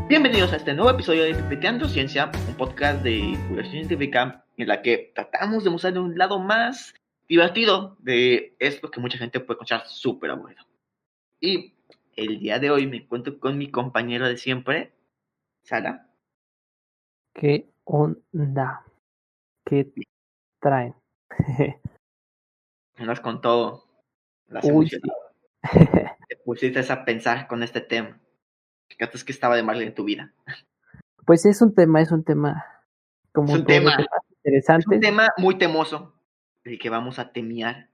Bienvenidos a este nuevo episodio de Pipeteando Ciencia, un podcast de divulgación científica en la que tratamos de mostrar un lado más divertido de esto que mucha gente puede encontrar súper aburrido. Y el día de hoy me encuentro con mi compañero de siempre, Sara. ¿Qué onda? ¿Qué traen? Andas con todo, las Uy, sí. emociones. Te pusiste a pensar con este tema. Fíjate que estaba de mal en tu vida. Pues es un tema, Es como un todos tema, los temas es un interesantes, tema muy temoso, del que vamos a temear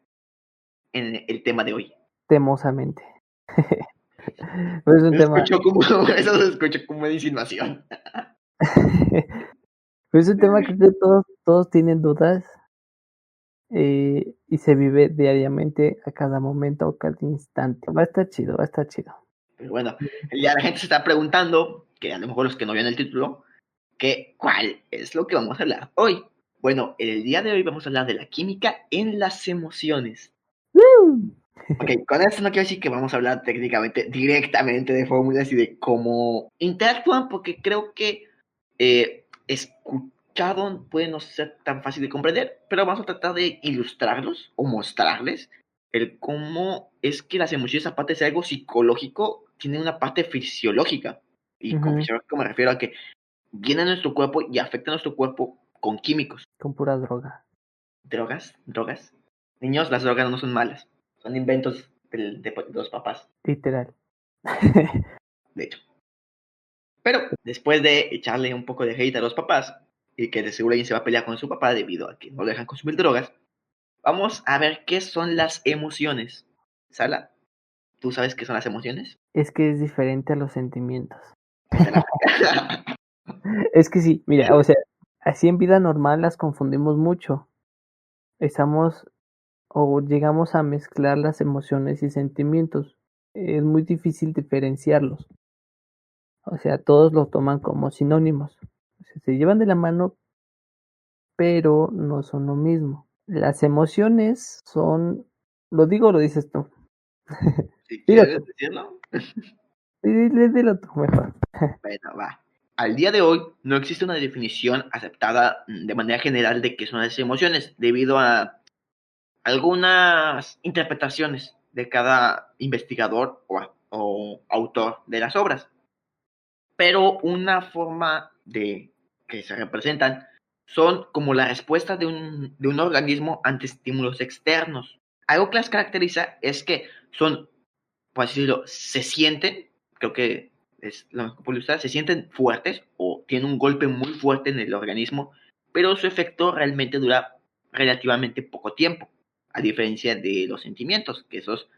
en el tema de hoy. temosamente. Pero es un tema, Eso se escuchó como una insinuación. pero es un tema que creo que todos tienen dudas y se vive diariamente a cada momento o cada instante. Va a estar chido, va a estar chido. Pero bueno, ya la gente se está preguntando, que a lo mejor los que no vieron el título, que cuál es lo que vamos a hablar hoy. Bueno, el día de hoy vamos a hablar de la química en las emociones. Ok, con esto no quiero decir que vamos a hablar técnicamente, directamente de fórmulas y de cómo interactúan, porque creo que escuchado puede no ser tan fácil de comprender, pero vamos a tratar de ilustrarlos o mostrarles el cómo es que las emociones, aparte de ser algo psicológico, tienen una parte fisiológica. Y con fisiológico me refiero a que vienen a nuestro cuerpo y afectan a nuestro cuerpo con químicos. Con pura droga. Drogas. Niños, las drogas no son malas, son inventos de los papás, Literal. de hecho. Pero después de echarle un poco de hate a los papás, y que de seguro alguien se va a pelear con su papá debido a que no le dejan consumir drogas, vamos a ver qué son las emociones. Sala, ¿tú sabes qué son las emociones? Es que es diferente a los sentimientos. Ahí está la... Es que sí, mira, o sea, así en vida normal las confundimos mucho. Estamos o llegamos a mezclar las emociones y sentimientos. Es muy difícil diferenciarlos. O sea, todos lo toman como sinónimos. O sea, se llevan de la mano, pero no son lo mismo. Las emociones son, lo digo o lo dices tú. Si Dilo quieres tú, decirlo, dilo tú mejor. bueno, va. Al día de hoy no existe una definición aceptada de manera general de qué son las emociones, debido a algunas interpretaciones de cada investigador o autor de las obras. Pero una forma de que se representan son como la respuesta de un organismo ante estímulos externos. Algo que las caracteriza es que son, por así decirlo, se sienten, creo que es lo mejor que puedo ilustrar, se sienten fuertes o tienen un golpe muy fuerte en el organismo, pero su efecto realmente dura relativamente poco tiempo, a diferencia de los sentimientos, que esos,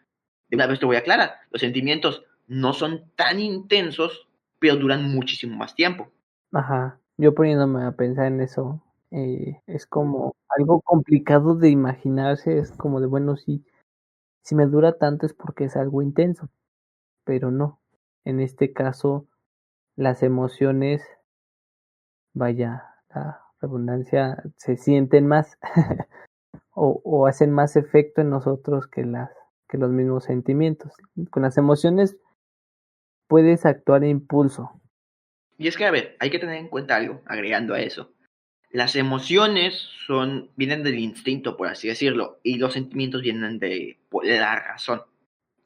de una vez te voy a aclarar, los sentimientos no son tan intensos, pero duran muchísimo más tiempo. Ajá, yo poniéndome a pensar en eso, es como algo complicado de imaginarse, es como de, bueno, sí, si me dura tanto es porque es algo intenso, pero no. En este caso, las emociones, vaya, la redundancia, se sienten más o hacen más efecto en nosotros que los mismos sentimientos. Con las emociones puedes actuar a impulso. Y es que, a ver, hay que tener en cuenta algo, agregando a eso. Las emociones vienen del instinto, por así decirlo, y los sentimientos vienen de la razón.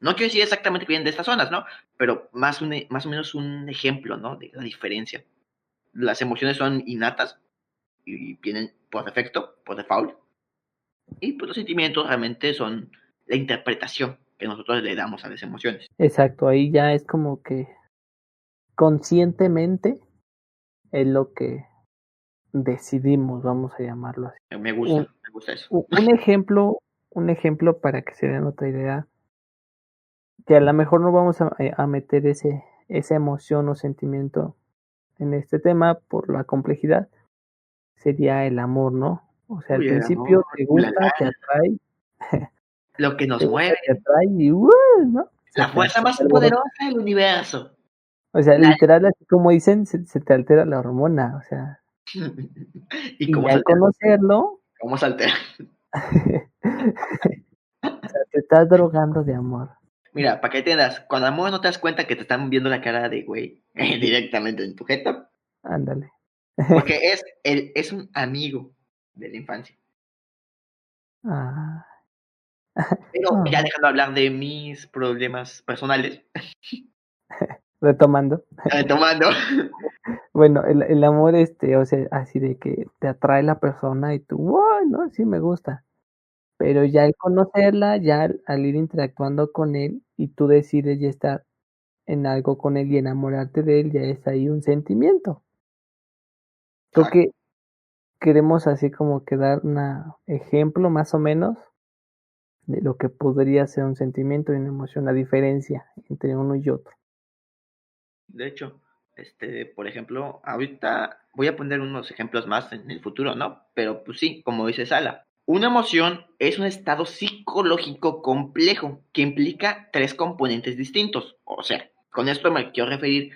No quiero decir exactamente que vienen de estas zonas, ¿no? Pero más o menos un ejemplo, ¿no? De la diferencia. Las emociones son innatas y vienen por defecto, por default. Y pues los sentimientos realmente son la interpretación que nosotros le damos a las emociones. Exacto, ahí ya es como que conscientemente es lo que decidimos, vamos a llamarlo así. Me Un, gusta eso. un ejemplo, un ejemplo para que se den otra idea, que a lo mejor no vamos a meter esa emoción o sentimiento en este tema por la complejidad, sería el amor, ¿no? O sea, al Uy, el amor, principio te ulala, gusta, te atrae, lo que nos mueve, y ¿no? la fuerza Se más te alborota. poderosa del universo. O sea, La... literal, así como dicen, se te altera la hormona, o sea, ¿Y y cómo ya al saltea? conocerlo, ¿Cómo saltea? o sea, te estás drogando de amor. Mira, para que entiendas, cuando amor no te das cuenta que te están viendo la cara de güey directamente en tu jeta, Ándale. porque es un amigo de la infancia. Ah, Pero ya ah, dejando de hablar de mis problemas personales, retomando. tomando. Bueno, el amor, o sea, así de que te atrae la persona y tú, wow, no, sí me gusta. Pero ya al conocerla, ya al ir interactuando con él y tú decides ya estar en algo con él y enamorarte de él, ya es ahí un sentimiento. Creo que queremos así como que dar un ejemplo más o menos de lo que podría ser un sentimiento y una emoción, la diferencia entre uno y otro. De hecho, por ejemplo, ahorita voy a poner unos ejemplos más en el futuro, ¿no? Pero pues sí, como dice Sala, una emoción es un estado psicológico complejo que implica tres componentes distintos. O sea, con esto me quiero referir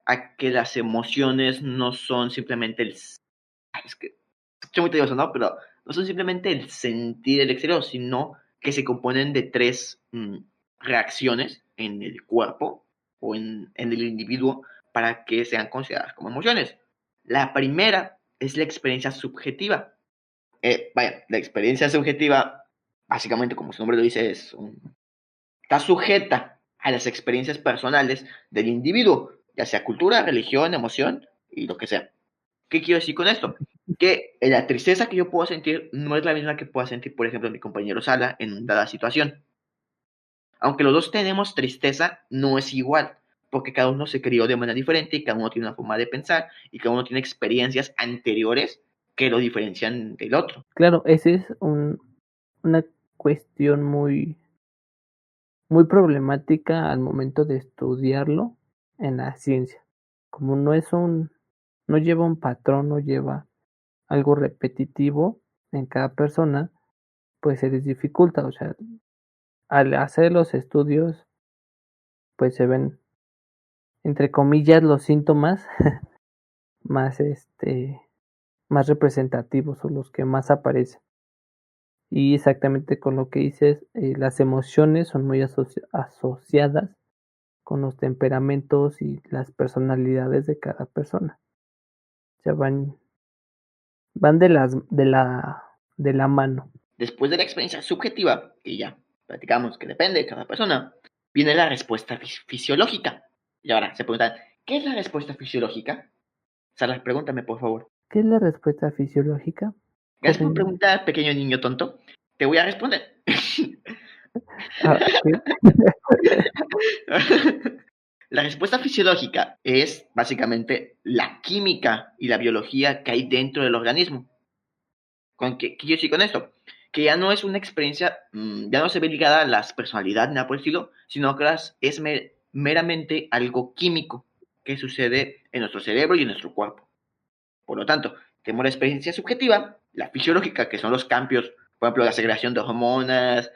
a que las emociones no son simplemente es que escucha muy tedioso, ¿no? Pero no son simplemente el sentir el exterior, sino que se componen de tres reacciones en el cuerpo o en el individuo para que sean consideradas como emociones. La primera es la experiencia subjetiva. Vaya, la experiencia subjetiva, básicamente como su nombre lo dice, está sujeta a las experiencias personales del individuo, ya sea cultura, religión, emoción y lo que sea. ¿Qué quiero decir con esto? Que la tristeza que yo puedo sentir no es la misma que pueda sentir, por ejemplo, mi compañero Sala en dada situación. Aunque los dos tenemos tristeza, no es igual, porque cada uno se crió de manera diferente y cada uno tiene una forma de pensar y cada uno tiene experiencias anteriores que lo diferencian del otro. Claro, ese es una cuestión muy problemática al momento de estudiarlo en la ciencia. Como no lleva un patrón, no lleva algo repetitivo en cada persona, pues se les dificulta. O sea, al hacer los estudios, pues se ven, entre comillas, los síntomas más, más representativos o los que más aparecen. Y exactamente con lo que dices, las emociones son muy asociadas con los temperamentos y las personalidades de cada persona. O sea, van de la mano. Después de la experiencia subjetiva, que ya platicamos que depende de cada persona, viene la respuesta fisiológica. Y ahora se preguntan, ¿qué es la respuesta fisiológica? Sara, pregúntame, por favor. ¿Qué es la respuesta fisiológica? Gracias por Joven. preguntar, pequeño niño tonto. Te voy a responder. Ah, ok. La respuesta fisiológica es básicamente la química y la biología que hay dentro del organismo. ¿Qué quiero decir con esto? Que ya no es una experiencia, ya no se ve ligada a las personalidades ni nada por el estilo, sino que es meramente algo químico que sucede en nuestro cerebro y en nuestro cuerpo. Por lo tanto, tenemos la experiencia subjetiva, la fisiológica, que son los cambios, por ejemplo, la segregación de hormonas,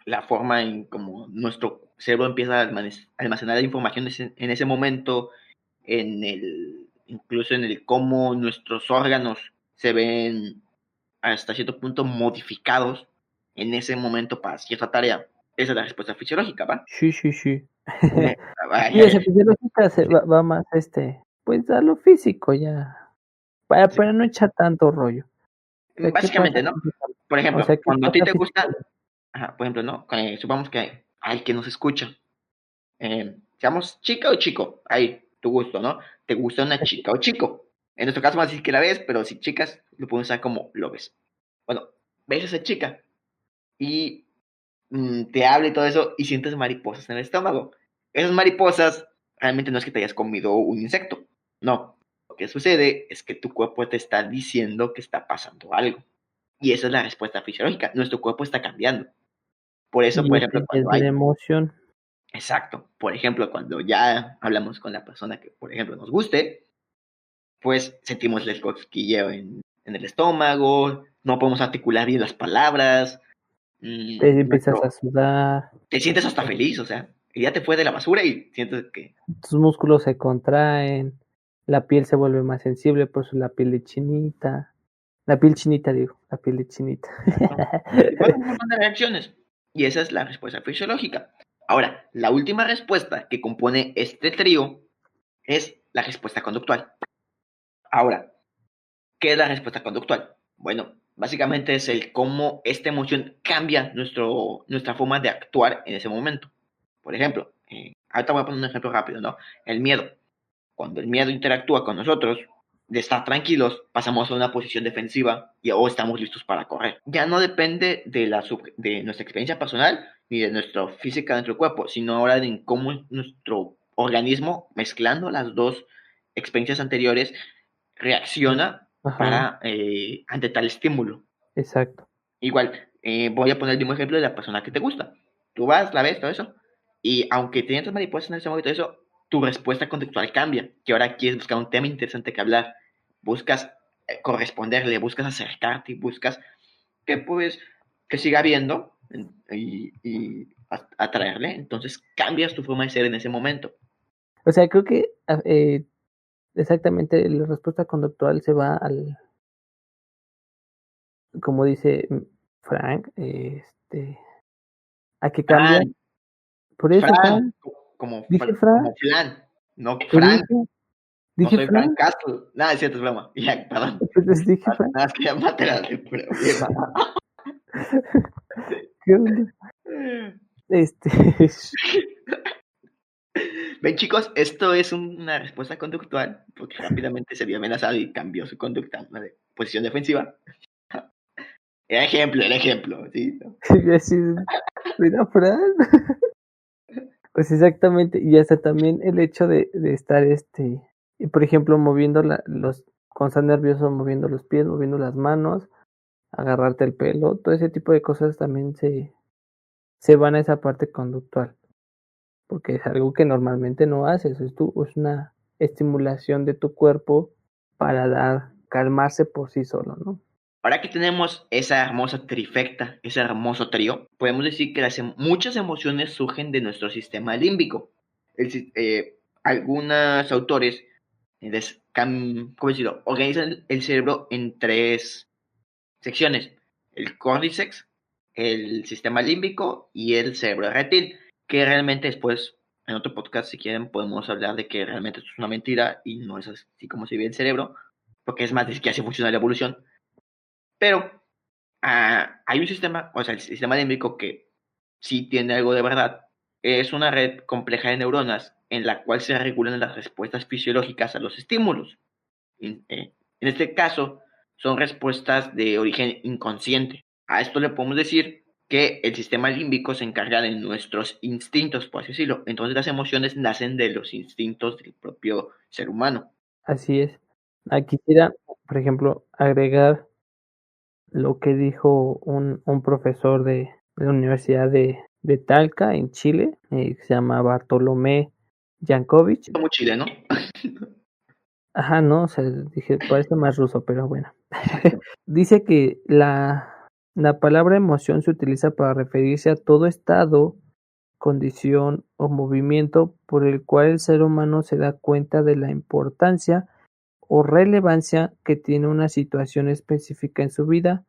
la forma en cómo nuestro cerebro empieza a almacenar información en ese momento, incluso en el cómo nuestros órganos se ven hasta cierto punto modificados en ese momento para cierta tarea. Esa es la respuesta fisiológica, ¿va? Sí, sí, sí. Eh, Sí, esa fisiológica va más, pues a lo físico ya, sí. para no echar tanto rollo. O sea, ¿qué pasa Básicamente, ¿no? físicamente? Por O ejemplo, sea, ¿qué cuando a ti pasa te gusta, físicamente? ajá, por ejemplo, ¿no? Supongamos que hay que nos escucha, seamos chica o chico, ahí, tu gusto, ¿no? ¿Te gusta una chica o chico? En nuestro caso vamos a decir que la ves, pero si chicas, lo podemos usar como lo ves. Bueno, ves a esa chica y te habla y todo eso y sientes mariposas en el estómago. Esas mariposas realmente no es que te hayas comido un insecto, no. Lo que sucede es que tu cuerpo te está diciendo que está pasando algo. Y esa es la respuesta fisiológica. Nuestro cuerpo está cambiando. Por eso, Y por esa ejemplo, ya es cuando la hay. emoción. Exacto. Por ejemplo, cuando ya hablamos con la persona que, por ejemplo, nos guste, pues sentimos el cosquilleo en el estómago, no podemos articular bien las palabras, Te empiezas a nuestro, sudar, te sientes hasta feliz, o sea, y ya te fue de la basura y sientes que... tus músculos se contraen, la piel se vuelve más sensible, por eso la piel de chinita. La piel chinita, digo, la piel de chinita. Exacto. Y fueron un montón de reacciones. Y esa es la respuesta fisiológica. Ahora, la última respuesta que compone este trío es la respuesta conductual. Ahora, ¿qué es la respuesta conductual? Bueno, básicamente es el cómo esta emoción cambia nuestra forma de actuar en ese momento. Por ejemplo, ahorita voy a poner un ejemplo rápido, ¿no? El miedo. Cuando el miedo interactúa con nosotros, de estar tranquilos, pasamos a una posición defensiva o estamos listos para correr. Ya no depende de nuestra experiencia personal ni de nuestra física de nuestro cuerpo, sino ahora de cómo nuestro organismo, mezclando las dos experiencias anteriores, reacciona Ajá, ante tal estímulo. exacto. Igual, voy a poner el mismo ejemplo de la persona que te gusta. Tú vas, la ves, todo eso, y aunque tienes mariposas en ese momento, eso, tu respuesta conductual cambia. Que ahora quieres buscar un tema interesante que hablar, buscas corresponderle, buscas acercarte y buscas que pues que siga viendo y atraerle. Entonces cambias tu forma de ser en ese momento. O sea, creo que exactamente la respuesta conductual se va como dice Frank, a que cambia. Fran, Por eso, Fran, Frank, como, dije Frank, como Flan, no te Frank. dije, No dije soy Frank Frank, Castle. Nada, es cierto, es broma. Ya, perdón. entonces dije Frank, Nada, es que ya maté el problema. ¿qué onda? Este, Ven, chicos, esto es una respuesta conductual, porque rápidamente se vio amenazado y cambió su conducta a una posición defensiva. El ejemplo, ¿sí? ¿No? yo así, mira Frank, pues exactamente, y hasta también el hecho de estar, y por ejemplo, moviendo cuando estás nervioso, moviendo los pies, moviendo las manos, agarrarte el pelo, todo ese tipo de cosas también se van a esa parte conductual, porque es algo que normalmente no haces, es una estimulación de tu cuerpo para calmarse por sí solo, ¿no? Ahora que tenemos esa hermosa trifecta, ese hermoso trío, podemos decir que muchas emociones surgen de nuestro sistema límbico. Algunos autores ¿cómo decirlo? Organizan el cerebro en tres secciones: el córdiceps, el sistema límbico y el cerebro reptil, que realmente después, en otro podcast, si quieren, podemos hablar de que realmente esto es una mentira y no es así como se ve el cerebro, porque es más de que así funciona la evolución. Pero hay un sistema, o sea, el sistema límbico que sí tiene algo de verdad. Es una red compleja de neuronas en la cual se regulan las respuestas fisiológicas a los estímulos. En este caso, son respuestas de origen inconsciente. A esto le podemos decir que el sistema límbico se encarga de nuestros instintos, por así decirlo. Entonces las emociones nacen de los instintos del propio ser humano. Así es. Quisiera, por ejemplo, agregar lo que dijo un profesor de la Universidad de Talca, en Chile, que se llama Bartolomé Jankovic. Muy chileno. Ajá, no, o sea, dije, parece más ruso, pero bueno. Dice que la palabra emoción se utiliza para referirse a todo estado, condición o movimiento por el cual el ser humano se da cuenta de la importancia o relevancia que tiene una situación específica en su vida,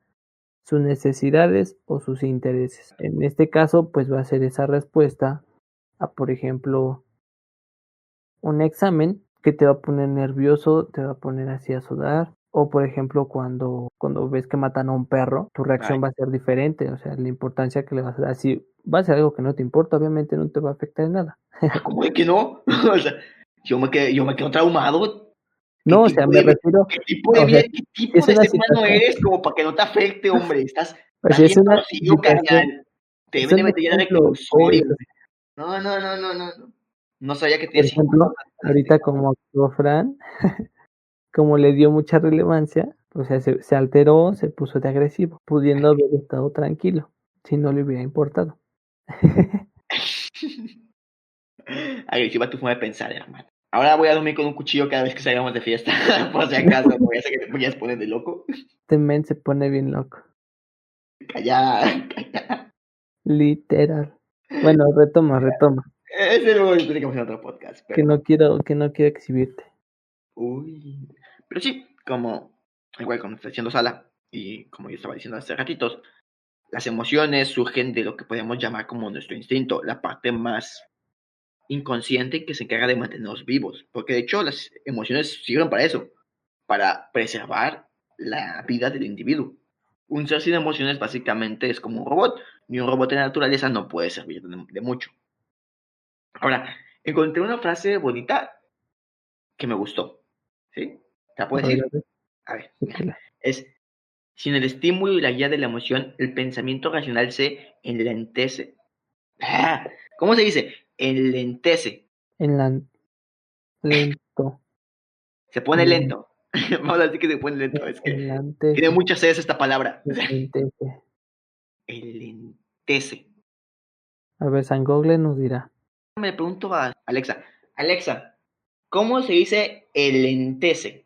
sus necesidades o sus intereses. En este caso, pues va a ser esa respuesta a, por ejemplo, un examen que te va a poner nervioso, te va a poner así a sudar. O por ejemplo, cuando ves que matan a un perro, tu reacción va a ser diferente. O sea, la importancia que le vas a dar. Si va a ser algo que no te importa, obviamente no te va a afectar en nada. ¿Cómo es que no? O sea, yo me quedo traumado. ¿Qué No, o sea, tipo me de, refiero, qué tipo de o sea, vida, qué si tipo es de una ser humano situación, eres como para que no te afecte, hombre? o Estás sea, es bien una torcido, situación, carnal. Te es deben de un meter ya en ejemplo, pues, reclusorio. No, no, no, no, no, no. No sabía que por tenías ejemplo, psicópata. ahorita como actuó Fran, como le dio mucha relevancia, o sea, se alteró, se puso de agresivo, pudiendo haber estado tranquilo, si no le hubiera importado. Agresiva tu forma de pensar, hermano. Ahora voy a dormir con un cuchillo cada vez que salgamos de fiesta, por si acaso, porque ya sé que te voy a poner de loco. Este men se pone bien loco, Calla. literal. Bueno, retoma, Ese luego lo explicamos en otro podcast, pero. que no quiero exhibirte. Uy. Pero sí, igual como está haciendo Sala, y como yo estaba diciendo hace ratitos, Las emociones surgen de lo que podemos llamar como nuestro instinto, la parte más inconsciente que se encarga de mantenernos vivos, porque de hecho las emociones sirven para eso, para preservar la vida del individuo. Un ser sin emociones básicamente es como un robot, y un robot de la naturaleza no puede servir de mucho. Ahora, encontré una frase bonita que me gustó, ¿sí? ¿Te la puedo A ver, decir? A ver, mira, échala. es, sin el estímulo y la guía de la emoción, el pensamiento racional se enlentece. Ah, ¿cómo se dice? Enlentece. En la lento. Se pone En, lento. Vamos a decir que se pone lento. Es que en la tiene antece. muchas Cs esta palabra. Lentece. Enlentece. A ver, San Google nos dirá. Me pregunto a Alexa. Alexa, ¿cómo se dice enlentece?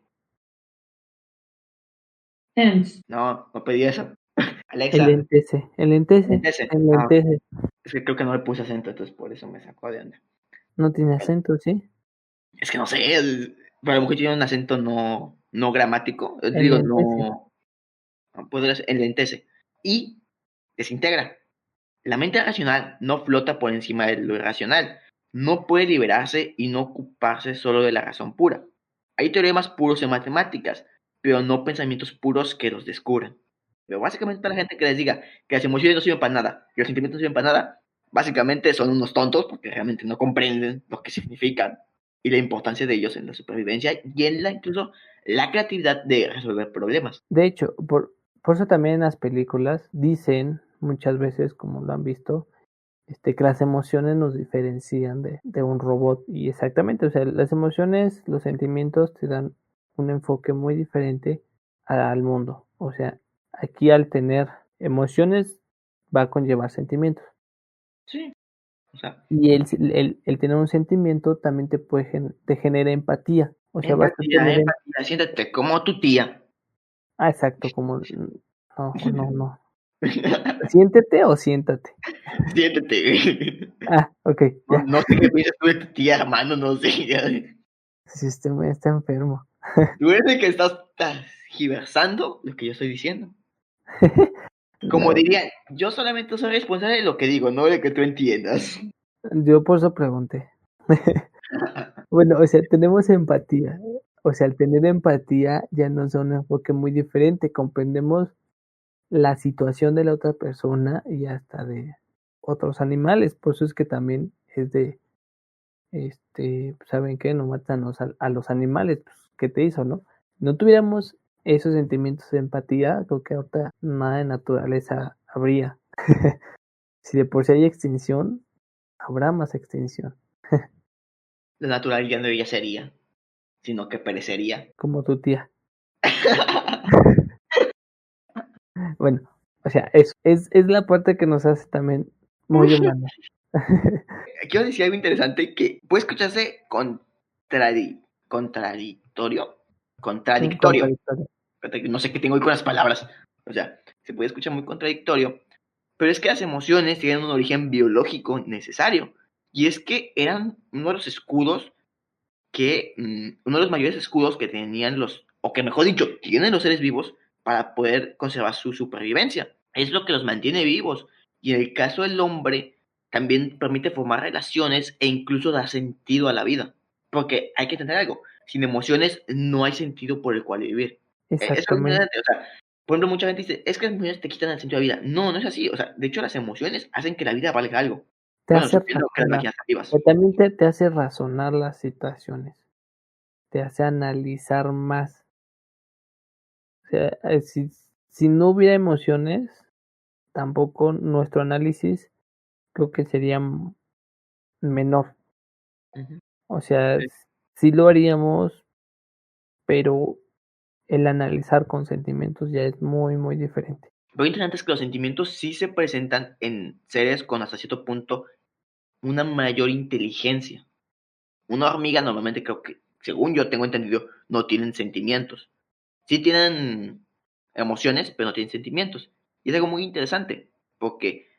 Tense. No, no pedí eso. El Alexa, lentece. El lentece. enlentece. El Ah, lentece. es que creo que no le puse acento, entonces por eso me sacó de onda. No tiene acento, ¿sí? Es que no sé, pero a lo mejor tiene un acento no gramático. Yo te El digo, lentece. no podría ser enlentece. Y desintegra. La mente racional no flota por encima de lo irracional, no puede liberarse y no ocuparse solo de la razón pura. Hay teoremas puros en matemáticas, pero no pensamientos puros que los descubran. Pero básicamente para la gente que les diga que las emociones no sirven para nada, que los sentimientos no sirven para nada, básicamente son unos tontos porque realmente no comprenden lo que significan y la importancia de ellos en la supervivencia y en incluso la creatividad de resolver problemas. De hecho, por eso también en las películas dicen muchas veces, como lo han visto, que las emociones nos diferencian de un robot. Y exactamente, o sea, las emociones, los sentimientos te dan un enfoque muy diferente al mundo. O sea, aquí al tener emociones va a conllevar sentimientos. Sí, o sea, Y el tener un sentimiento también te genera empatía. O sea, vas a empatía, tener... empatía, siéntate como tu tía. Ah, exacto, como... No. Siéntete o siéntate. Siéntate. Ah, ok, No, ya. no sé qué piensas tú de tu tía, hermano, no sé. Sí, está enfermo. Tú eres el que estás tergiversando lo que yo estoy diciendo. Como No, diría, yo solamente soy responsable de lo que digo, no de que tú entiendas. yo por eso pregunté. Bueno, o sea, tenemos empatía. O sea, al tener empatía ya nos da un enfoque muy diferente. Comprendemos la situación de la otra persona y hasta de otros animales. Por eso es que también es de, ¿saben qué? No matanos a los animales. Pues, ¿qué te hizo, no? No tuviéramos esos sentimientos de empatía, creo que ahorita nada de naturaleza habría. Si de por sí hay extinción, habrá más extinción. Lo natural ya no ya sería, sino que perecería. Como tu tía. Bueno, o sea, eso es la parte que nos hace también muy humanos. Quiero decir algo interesante que puede escucharse contradictorio. Contradictorio. Contradictorio. No sé qué tengo hoy con las palabras. O sea, se puede escuchar muy contradictorio. Pero es que las emociones tienen un origen biológico necesario. Y es que eran uno de los escudos uno de los mayores escudos que tenían o que mejor dicho, tienen los seres vivos para poder conservar su supervivencia. Es lo que los mantiene vivos. Y en el caso del hombre, también permite formar relaciones e incluso dar sentido a la vida. Porque hay que entender algo, sin emociones no hay sentido por el cual vivir. Es algo Exactamente. interesante, o sea, por ejemplo, mucha gente dice, es que las emociones te quitan el sentido de la vida. No, no es así. O sea, de hecho, las emociones hacen que la vida valga algo. Te Bueno, hace suponiendo que las razonar. máquinas están vivas. Pero también te hace razonar las situaciones. Te hace analizar más. O sea, si no hubiera emociones, tampoco nuestro análisis creo que sería menor. Ujú. O sea, sí lo haríamos, pero el analizar con sentimientos ya es muy, muy diferente. Lo interesante es que los sentimientos sí se presentan en seres con hasta cierto punto una mayor inteligencia. Una hormiga normalmente creo que, según yo tengo entendido, no tienen sentimientos. Sí tienen emociones, pero no tienen sentimientos. Y es algo muy interesante, porque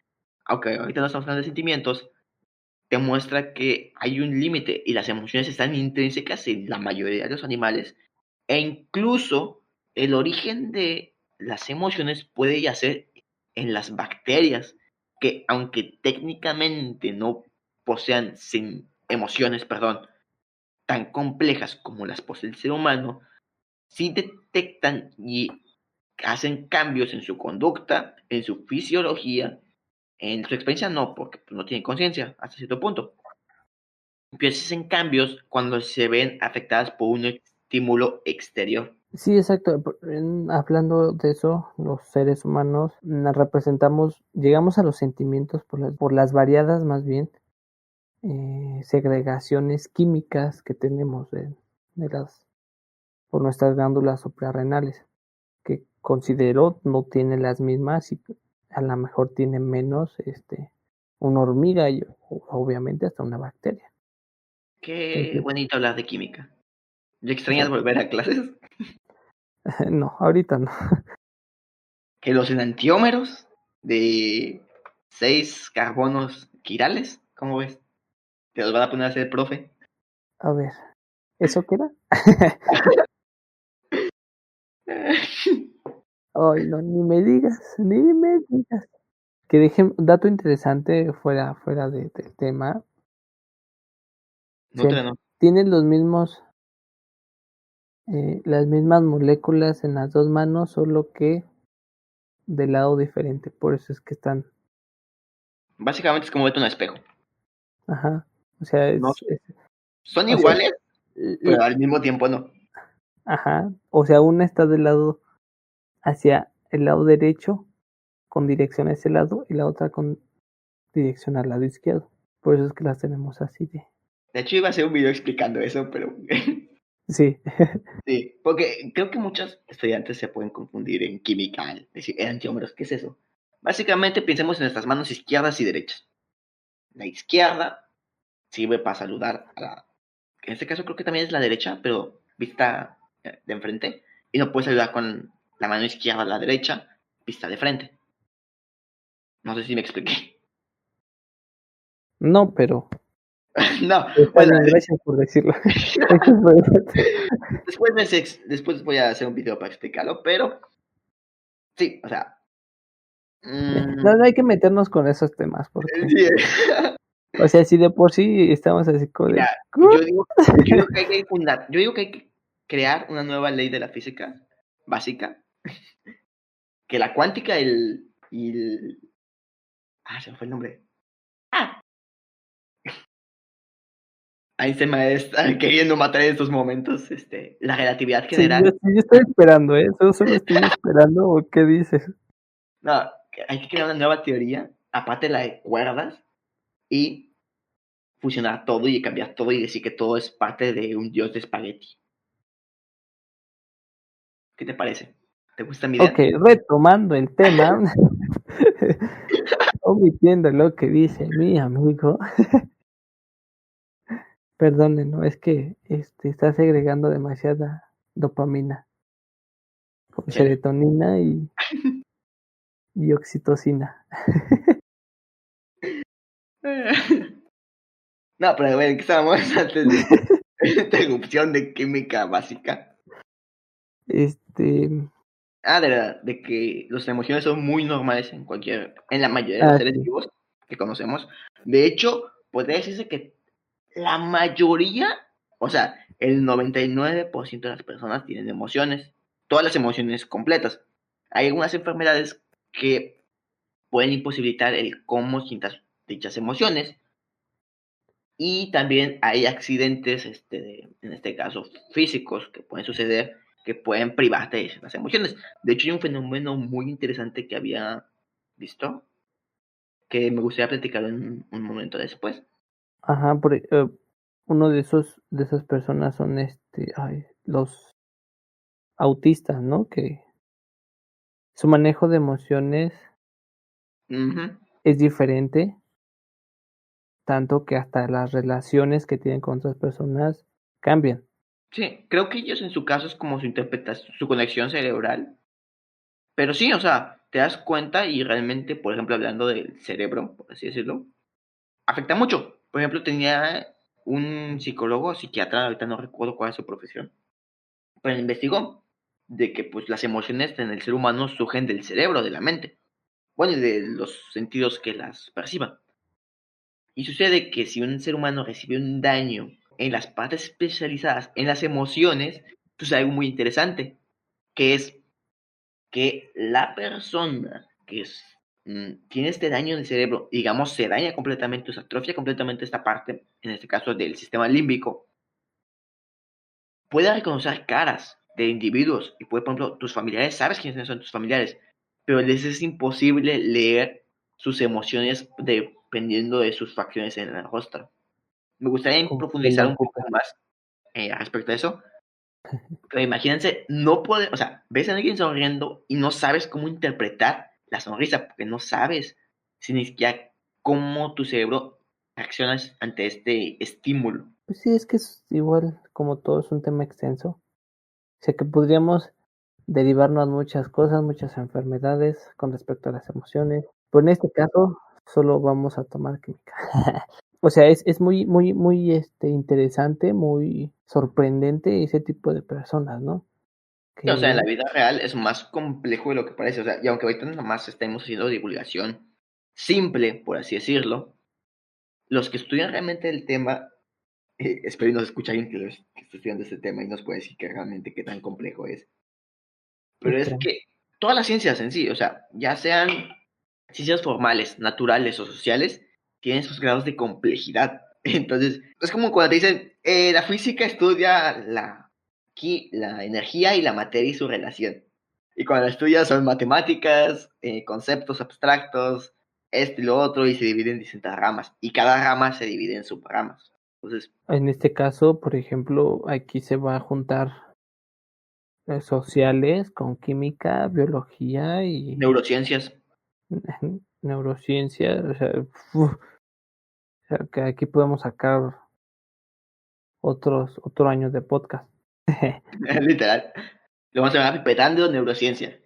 aunque ahorita no estamos hablando de sentimientos, te muestra que hay un límite y las emociones están intrínsecas en la mayoría de los animales e incluso el origen de las emociones puede yacer en las bacterias, que aunque técnicamente no posean emociones, tan complejas como las posee el ser humano, sí detectan y hacen cambios en su conducta, en su fisiología, en su experiencia no, porque pues, no tienen conciencia hasta cierto punto. Pero hacen cambios cuando se ven afectadas por un estímulo exterior. Sí, exacto. Hablando de eso, los seres humanos llegamos a los sentimientos por las variadas, más bien, segregaciones químicas que tenemos por nuestras glándulas suprarrenales, que considero no tiene las mismas y a lo mejor tiene menos una hormiga y obviamente hasta una bacteria. Qué Entonces, bonito hablar de química. ¿Ya extrañas exacto. volver a clases? No, ahorita no. Que los enantiómeros de 6 carbonos quirales, ¿cómo ves? Te los van a poner a hacer profe. A ver, ¿eso qué era? Ay, no, ni me digas, ni me digas. Que dejen, dato interesante fuera del tema, No te no. tienen las mismas moléculas en las dos manos, solo que de lado diferente, por eso es que están, Básicamente es como verte un espejo. ajá, o sea, No, son o sea, iguales, l- pero al mismo tiempo no. ajá, o sea, una está del lado hacia el lado derecho, con dirección a ese lado, y la otra con dirección al lado izquierdo, por eso es que las tenemos así de, De hecho, iba a hacer un video explicando eso, pero sí, sí, porque creo que muchos estudiantes se pueden confundir en química, al decir enantiómeros, ¿qué es eso? Básicamente pensemos en nuestras manos izquierdas y derechas. La izquierda sirve para saludar en este caso creo que también es la derecha, pero vista de enfrente, y no puedes saludar con la mano izquierda a la derecha, vista de frente. No sé si me expliqué. no, pero No, está bueno, bien, gracias por decirlo. después voy a hacer un video para explicarlo, pero sí, o sea, No, no mm, hay que meternos con esos temas, porque, sí, o sea, si de por sí estamos así como mira, de, yo digo que hay que yo digo que hay que crear una nueva ley de la física básica, que la cuántica se me fue el nombre. Ah, ahí se me está queriendo matar en estos momentos, la relatividad sí, general. yo estoy esperando, ¿eh? Solo estoy esperando, ¿o qué dices? No, hay que crear una nueva teoría, aparte de la de cuerdas, y fusionar todo y cambiar todo y decir que todo es parte de un dios de espagueti. ¿Qué te parece? ¿Te gusta mi Ok, idea? retomando el tema, omitiendo lo que dice mi amigo, perdónenlo, es que está segregando demasiada dopamina, con Chale. serotonina y oxitocina. No, pero a ver, ¿qué estábamos antes de interrupción de química básica? Este, De que las emociones son muy normales en la mayoría de los seres sí, vivos que conocemos. De hecho, podría decirse que la mayoría, o sea, el 99% de las personas tienen emociones, todas las emociones completas. Hay algunas enfermedades que pueden imposibilitar el cómo sientas dichas emociones y también hay accidentes, en este caso físicos, que pueden suceder, que pueden privarte de las emociones. De hecho, hay un fenómeno muy interesante que había visto, que me gustaría platicar en un momento después. ajá, uno de esas personas son los autistas, ¿no? Que su manejo de emociones Ujú. es diferente, tanto que hasta las relaciones que tienen con otras personas cambian. Sí, creo que ellos en su caso es como su interpretación, su conexión cerebral. Pero sí, o sea, te das cuenta y realmente, por ejemplo, hablando del cerebro, por así decirlo, afecta mucho. Por ejemplo, tenía un psicólogo, psiquiatra, ahorita no recuerdo cuál es su profesión, pero investigó de que pues las emociones en el ser humano surgen del cerebro, de la mente. bueno, de los sentidos que las perciban. Y sucede que si un ser humano recibe un daño en las partes especializadas en las emociones, sucede algo muy interesante, que es que la persona tiene este daño en el cerebro, digamos, se daña completamente, se atrofia completamente esta parte, en este caso del sistema límbico, puede reconocer caras de individuos y puede, por ejemplo, tus familiares, sabes quiénes son tus familiares, pero les es imposible leer sus emociones dependiendo de sus facciones en el rostro. Me gustaría Como profundizar Sheldon un poco Cooper. más respecto a eso, pero imagínense, no poder, o sea, ves a alguien sonriendo y no sabes cómo interpretar la sonrisa, porque no sabes si ni siquiera cómo tu cerebro reacciona ante este estímulo. Pues sí, es que es igual, como todo es un tema extenso. O sea que podríamos derivarnos muchas cosas, muchas enfermedades con respecto a las emociones. Pero en este caso, solo vamos a tomar química. O sea, es muy, muy, muy interesante, muy sorprendente ese tipo de personas, ¿no? O sea, en la Que vida real es más complejo de lo que parece. O sea, y aunque ahorita nada más estemos haciendo divulgación simple, por así decirlo, los que estudian realmente el tema, espero y nos escuche alguien que esté estudiando este tema y nos puede decir que realmente qué tan complejo es. Pero es esperemos. que todas las ciencias en sí, o sea, ya sean ciencias formales, naturales o sociales, tienen sus grados de complejidad. Entonces, es como cuando te dicen, la física estudia la energía y la materia y su relación. Y cuando estudias son matemáticas, conceptos abstractos, esto y lo otro, y se dividen en distintas ramas. Y cada rama se divide en subramas. Entonces, En este caso, por ejemplo, aquí se va a juntar sociales con química, biología y neurociencias. neurociencia. O sea, o sea, que aquí podemos sacar otro año de podcast. Literal. Lo vamos a llamar pipetando neurociencia.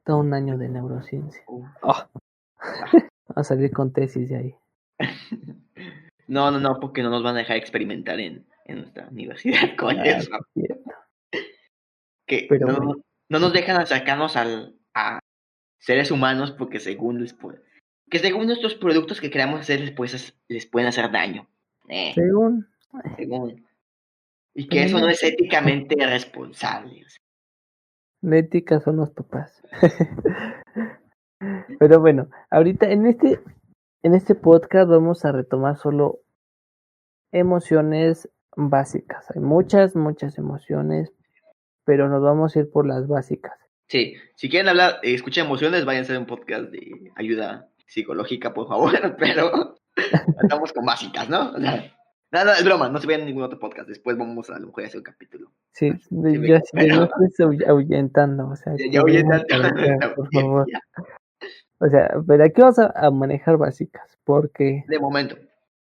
Todo un año de neurociencia. Uh, Oh, va. a salir con tesis de ahí. No, no, no, porque no nos van a dejar experimentar en nuestra universidad con Ah, eso. sí, cierto. Que Pero bueno, no nos dejan acercarnos a seres humanos porque que según nuestros productos que queramos hacer les pueden hacer daño. según, Según. Y que pero eso no no, es éticamente responsable. O sea. la ética son los papás. Pero bueno, ahorita en este podcast vamos a retomar solo emociones básicas. Hay muchas, muchas emociones, pero nos vamos a ir por las básicas. Sí, si quieren hablar, escuchar emociones, vayan a hacer un podcast de ayuda psicológica, por favor, pero estamos con básicas, ¿no? O sea, nada, es broma, no se vean en ningún otro podcast. Después vamos a lo mejor a hacer un capítulo. Sí, Más específico, yo pero estoy ahuyentando, o sea, ya que oye vengan tanto para acá, esta por favor. audiencia. O sea, pero aquí vamos a manejar básicas, De momento,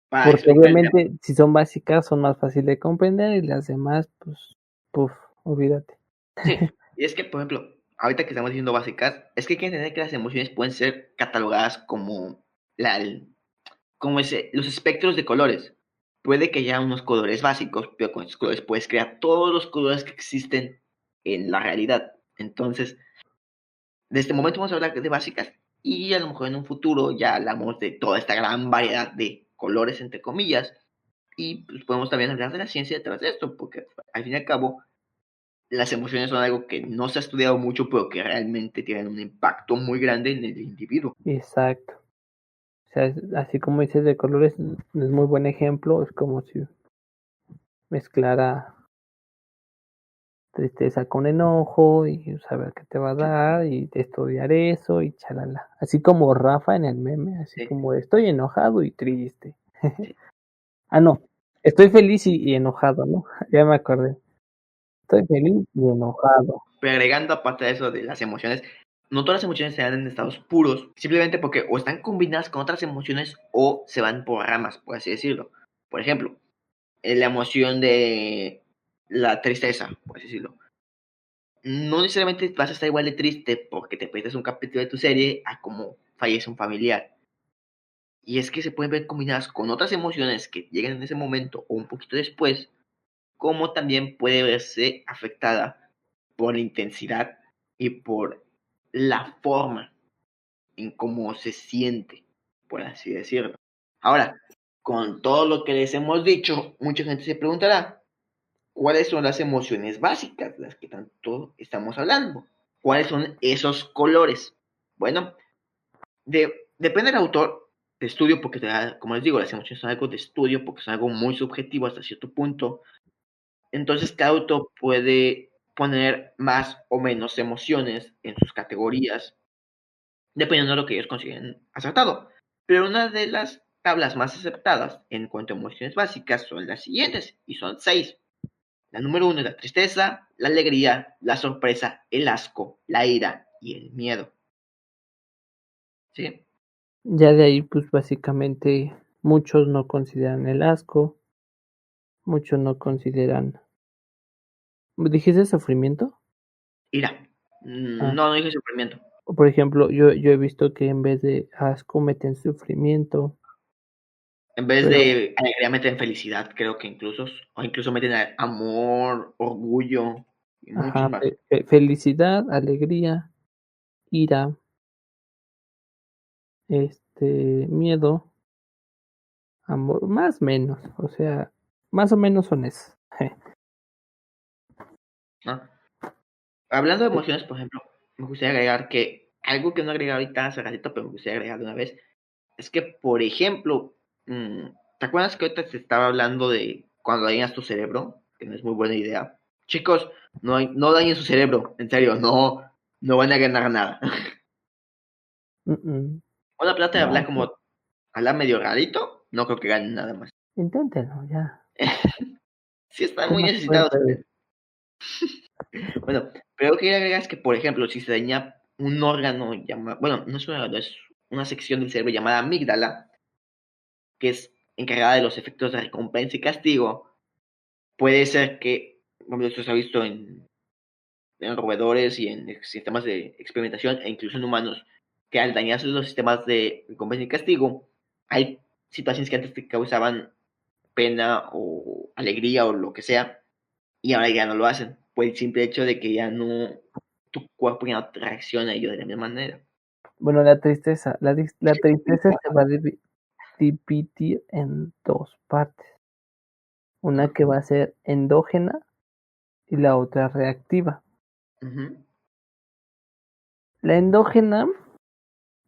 para porque explicar el tema. obviamente si son básicas son más fáciles de comprender y las demás, pues, puf, olvídate. Sí, y es que, por ejemplo, ahorita que estamos diciendo básicas, es que hay que entender que las emociones pueden ser catalogadas como, los espectros de colores. Puede que haya unos colores básicos, pero con esos colores puedes crear todos los colores que existen en la realidad. Entonces, de este momento vamos a hablar de básicas y a lo mejor en un futuro ya hablamos de toda esta gran variedad de colores, entre comillas, y pues, podemos también hablar de la ciencia detrás de esto, porque al fin y al cabo las emociones son algo que no se ha estudiado mucho, pero que realmente tienen un impacto muy grande en el individuo. Exacto. O sea, así como dices de colores, es muy buen ejemplo, es como si mezclara tristeza con enojo y saber qué te va a dar y estudiar eso y chalala. Así como Rafa en el meme, así Sí, como estoy enojado y triste. sí. Ah, no, estoy feliz y enojado, ¿no? Ya me acordé. Estoy feliz y enojado. Pero agregando aparte de eso de las emociones, no todas las emociones se dan en estados puros, simplemente porque o están combinadas con otras emociones o se van por ramas, por así decirlo. Por ejemplo, la emoción de la tristeza, por así decirlo. No necesariamente vas a estar igual de triste porque te pierdes un capítulo de tu serie a como fallece un familiar. Y es que se pueden ver combinadas con otras emociones que llegan en ese momento o un poquito después, como también puede verse afectada por la intensidad y por la forma en cómo se siente, por así decirlo. Ahora, con todo lo que les hemos dicho, mucha gente se preguntará, ¿cuáles son las emociones básicas, las que tanto estamos hablando? ¿Cuáles son esos colores? Bueno, depende del autor de estudio, porque como les digo, las emociones son algo de estudio, porque son algo muy subjetivo hasta cierto punto. Entonces, cada autor puede poner más o menos emociones en sus categorías, dependiendo de lo que ellos consideren acertado. Pero una de las tablas más aceptadas en cuanto a emociones básicas son las siguientes, y son 6. La número 1 es la tristeza, la alegría, la sorpresa, el asco, la ira y el miedo. ¿Sí? Ya de ahí, pues básicamente muchos no consideran el asco, muchos no consideran. ¿Dijiste sufrimiento? Ira. Ah, No, no dije sufrimiento. por ejemplo, yo he visto que en vez de asco meten sufrimiento, En vez pero, de alegría meten felicidad, creo que incluso, o incluso meten amor, orgullo y muchos ajá, más. felicidad, alegría, ira, miedo, amor, más o menos, o sea, más o menos son esos. ¿No? Hablando de emociones, por ejemplo, me gustaría agregar que algo que no agregué ahorita hace ratito, pero me gustaría agregar de una vez, es que, por ejemplo, ¿te acuerdas que ahorita te estaba hablando de cuando dañas tu cerebro? Que no es muy buena idea. Chicos, no dañen su cerebro, en serio, no van a ganar nada. Una plata de hablar No, pues, como habla medio rarito, no creo que ganen nada más. inténtenlo, ya. Sí están ¿Qué muy más pueden necesitados. perder? Bueno, pero lo que quería agregar es que, por ejemplo, si se daña un órgano llamado, bueno, no es un órgano, es una sección del cerebro llamada amígdala, que es encargada de los efectos de recompensa y castigo, puede ser que, como esto se ha visto en roedores y en sistemas de experimentación e incluso en humanos, que al dañarse los sistemas de recompensa y castigo, hay situaciones que antes te causaban pena o alegría o lo que sea, y ahora ya no lo hacen, por el simple hecho de que ya no, tu cuerpo ya no reacciona a ello de la misma manera. Bueno, la tristeza se va a dividir en dos partes. Una Ajá. que va a ser endógena y la otra reactiva. Uh-huh. La endógena,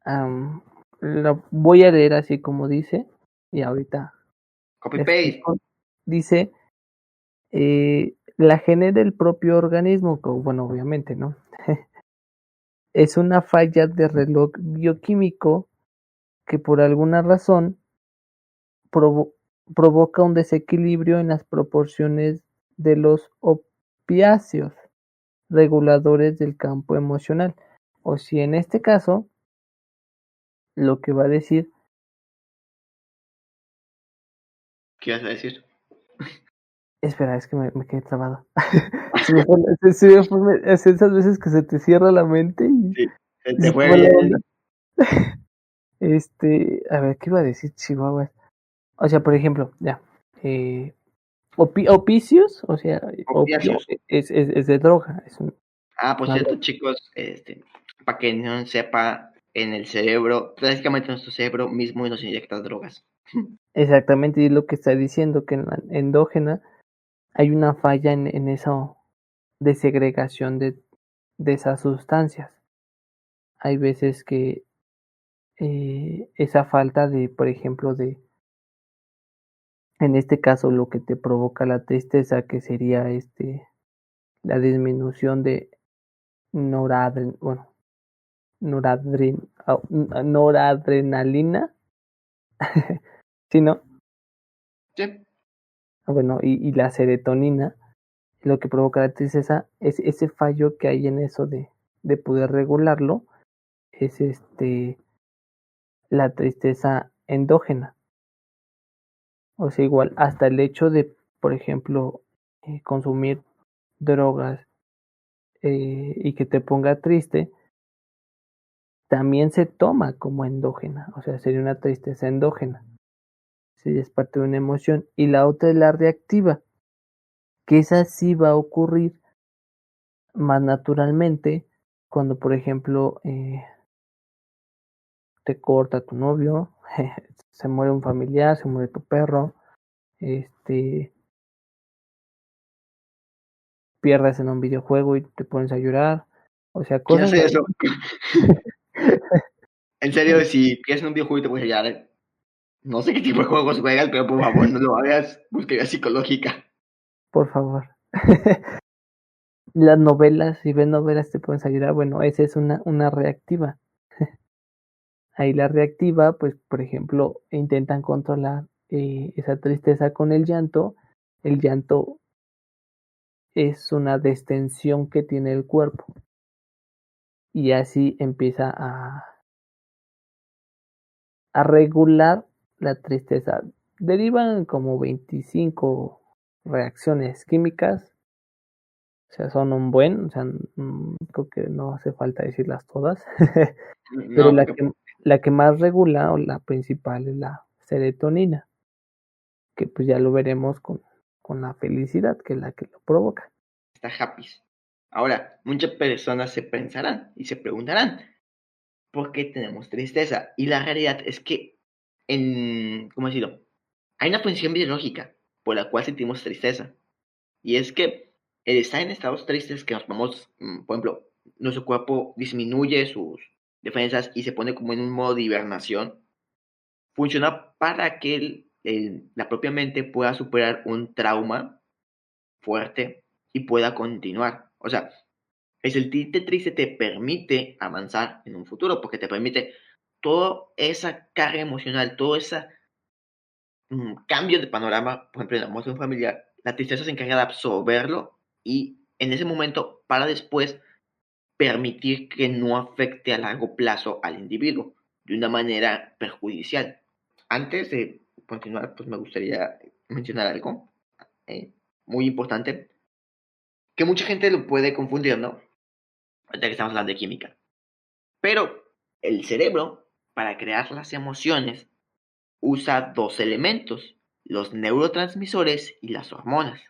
am, la voy a leer así como dice, y ahorita Copy le paste. explico. Dice, la genera el propio organismo, bueno, obviamente, ¿no? Es una falla de reloj bioquímico que por alguna razón provo provoca un desequilibrio en las proporciones de los opiáceos reguladores del campo emocional. O si en este caso, lo que va a decir, ¿Qué ibas a decir? espera, es que me quedé trabado. Es esas veces que se te cierra la mente Sí, se y te se te fue va la onda. bien. A ver, ¿qué iba a decir Chihuahua? O sea, por ejemplo, ya, eh, opicios, o sea, opio Opiáceos. es de droga, es Ah, por una cierto, droga. chicos, para que no sepa, en el cerebro, prácticamente nuestro cerebro mismo nos inyecta drogas. Exactamente, y es lo que está diciendo, que en la endógena hay una falla en esa desegregación de esas sustancias. Hay veces que esa falta de, por ejemplo, en este caso, lo que te provoca la tristeza, que sería la disminución de bueno, noradrenalina, ¿sí, no? Sí. Bueno, y la serotonina, lo que provoca la tristeza es ese fallo que hay en eso de poder regularlo, es la tristeza endógena. O sea, igual, hasta el hecho de, por ejemplo, consumir drogas y que te ponga triste, también se toma como endógena, o sea, sería una tristeza endógena, sí, es parte de una emoción. Y la otra es la reactiva, que esa sí va a ocurrir más naturalmente cuando, por ejemplo, te corta tu novio, se muere un familiar, se muere tu perro, pierdes en un videojuego y te pones a llorar, o sea, ¿Quién cosas hace así. eso? En serio, si piensas en un videojuego y te puedes hallar, no sé qué tipo de juegos juegas, pero por favor no lo hagas, búsqueda psicológica. Por favor. Las novelas, si ves novelas te pueden ayudar, bueno, esa es una reactiva. Ahí la reactiva, pues, por ejemplo, intentan controlar esa tristeza con el llanto. El llanto es una distensión que tiene el cuerpo y así empieza a regular la tristeza. Derivan como 25 reacciones químicas, o sea, son un buen, o sea, creo que no hace falta decirlas todas, pero No, porque la que más regula o la principal es la serotonina, que pues ya lo veremos con la felicidad, que es la que lo provoca. está happy. Ahora, muchas personas se pensarán y se preguntarán, ¿por qué tenemos tristeza? Y la realidad es que, ¿cómo decirlo? Hay una función biológica por la cual sentimos tristeza. Y es que el estar en estados tristes que nos vamos, por ejemplo, nuestro cuerpo disminuye sus defensas y se pone como en un modo de hibernación, funciona para que la propia mente pueda superar un trauma fuerte y pueda continuar. O sea, el sentirte triste te permite avanzar en un futuro porque te permite toda esa carga emocional, todo ese cambio de panorama, por ejemplo, en la muerte de un familiar, la tristeza se encarga de absorberlo y en ese momento para después permitir que no afecte a largo plazo al individuo de una manera perjudicial. Antes de continuar, pues me gustaría mencionar algo eh, muy importante que mucha gente lo puede confundir, ¿no? Ahorita que estamos hablando de química. Pero el cerebro, para crear las emociones, usa dos elementos, los neurotransmisores y las hormonas,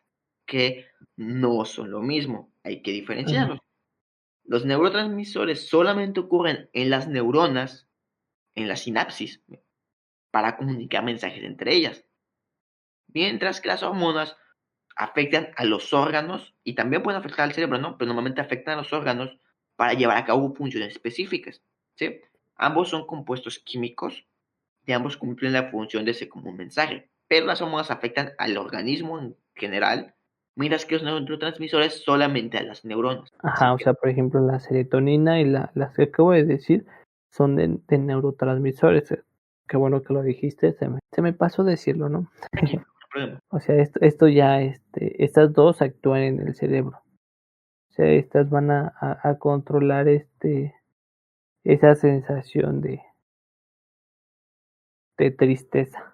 que no son lo mismo, hay que diferenciarlos. Los neurotransmisores solamente ocurren en las neuronas, en la sinapsis, para comunicar mensajes entre ellas, mientras que las hormonas afectan a los órganos y también pueden afectar al cerebro, ¿no? Pero normalmente afectan a los órganos para llevar a cabo funciones específicas, ¿sí? Ambos son compuestos químicos y ambos cumplen la función de ser como un mensaje, pero las hormonas afectan al organismo en general, mientras que los neurotransmisores solamente a las neuronas. Así Ajá, o que, sea, por ejemplo, la serotonina y las que acabo de decir son de neurotransmisores. Qué bueno que lo dijiste, se me pasó decirlo, ¿no? aquí, no hay problema. O sea, esto ya, estas dos actúan en el cerebro. O sea, estas van a controlar esa sensación de tristeza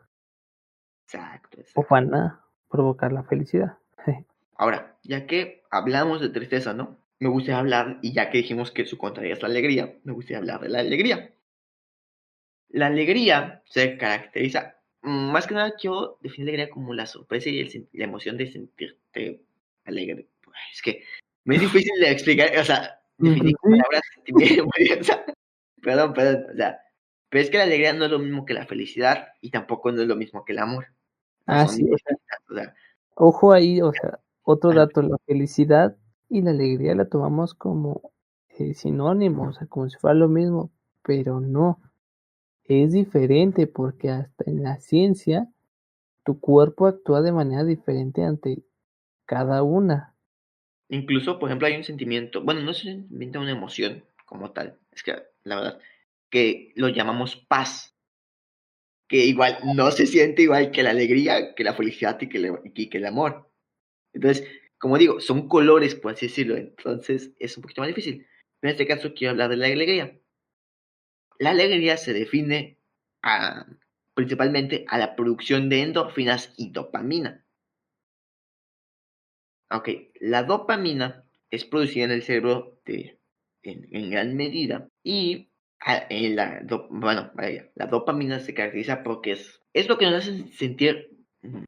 Exacto, o exacto. van a provocar la felicidad. Ahora, ya que hablamos de tristeza, ¿no? Me gustaría hablar, y ya que dijimos que su contraria es la alegría, me gustaría hablar de la alegría. La alegría se caracteriza, más que nada yo defino la alegría como la sorpresa y la emoción de sentirte alegre. Pues, es que me es difícil de explicar, o sea, definir con Sí. palabras sentimiento, o sea, perdón, o sea, pero es que la alegría no es lo mismo que la felicidad y tampoco no es lo mismo que el amor. O sea, Ah, son sí, o sea, distintas, o sea, ojo ahí, o sea, otro al- dato, la felicidad y la alegría la tomamos como sinónimos, o sea, como si fuera lo mismo, pero no, es diferente porque hasta en la ciencia tu cuerpo actúa de manera diferente ante cada una. incluso, por ejemplo, hay un sentimiento, bueno, no es un sentimiento, una emoción como tal, es que la verdad, que lo llamamos paz, que igual no se siente igual que la alegría, que la felicidad y que el amor. Entonces, como digo, son colores, por así decirlo, entonces es un poquito más difícil. Pero en este caso quiero hablar de la alegría. La alegría se define a- principalmente a la producción de endorfinas y dopamina. Ok, la dopamina es producida en el cerebro en gran medida y bueno, vaya, la dopamina se caracteriza porque es lo que nos hace sentir,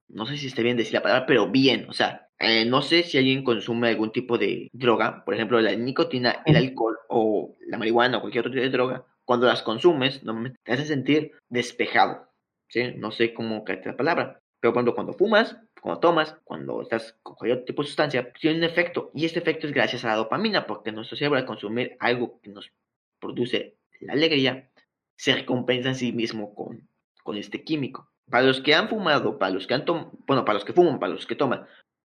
no sé si está bien decir la palabra, pero bien, o sea, no sé si alguien consume algún tipo de droga, por ejemplo, la nicotina, el alcohol o la marihuana o cualquier otro tipo de droga, cuando las consumes, normalmente te hacen sentir despejado, ¿sí? No sé cómo cae la palabra, pero cuando fumas, cuando tomas, cuando estás con cualquier tipo de sustancia, tiene un efecto, y este efecto es gracias a la dopamina, porque nuestro cerebro al consumir algo que nos produce la alegría, se recompensa en sí mismo con este químico. Para los que han fumado, para los que para los que fuman, para los que toman,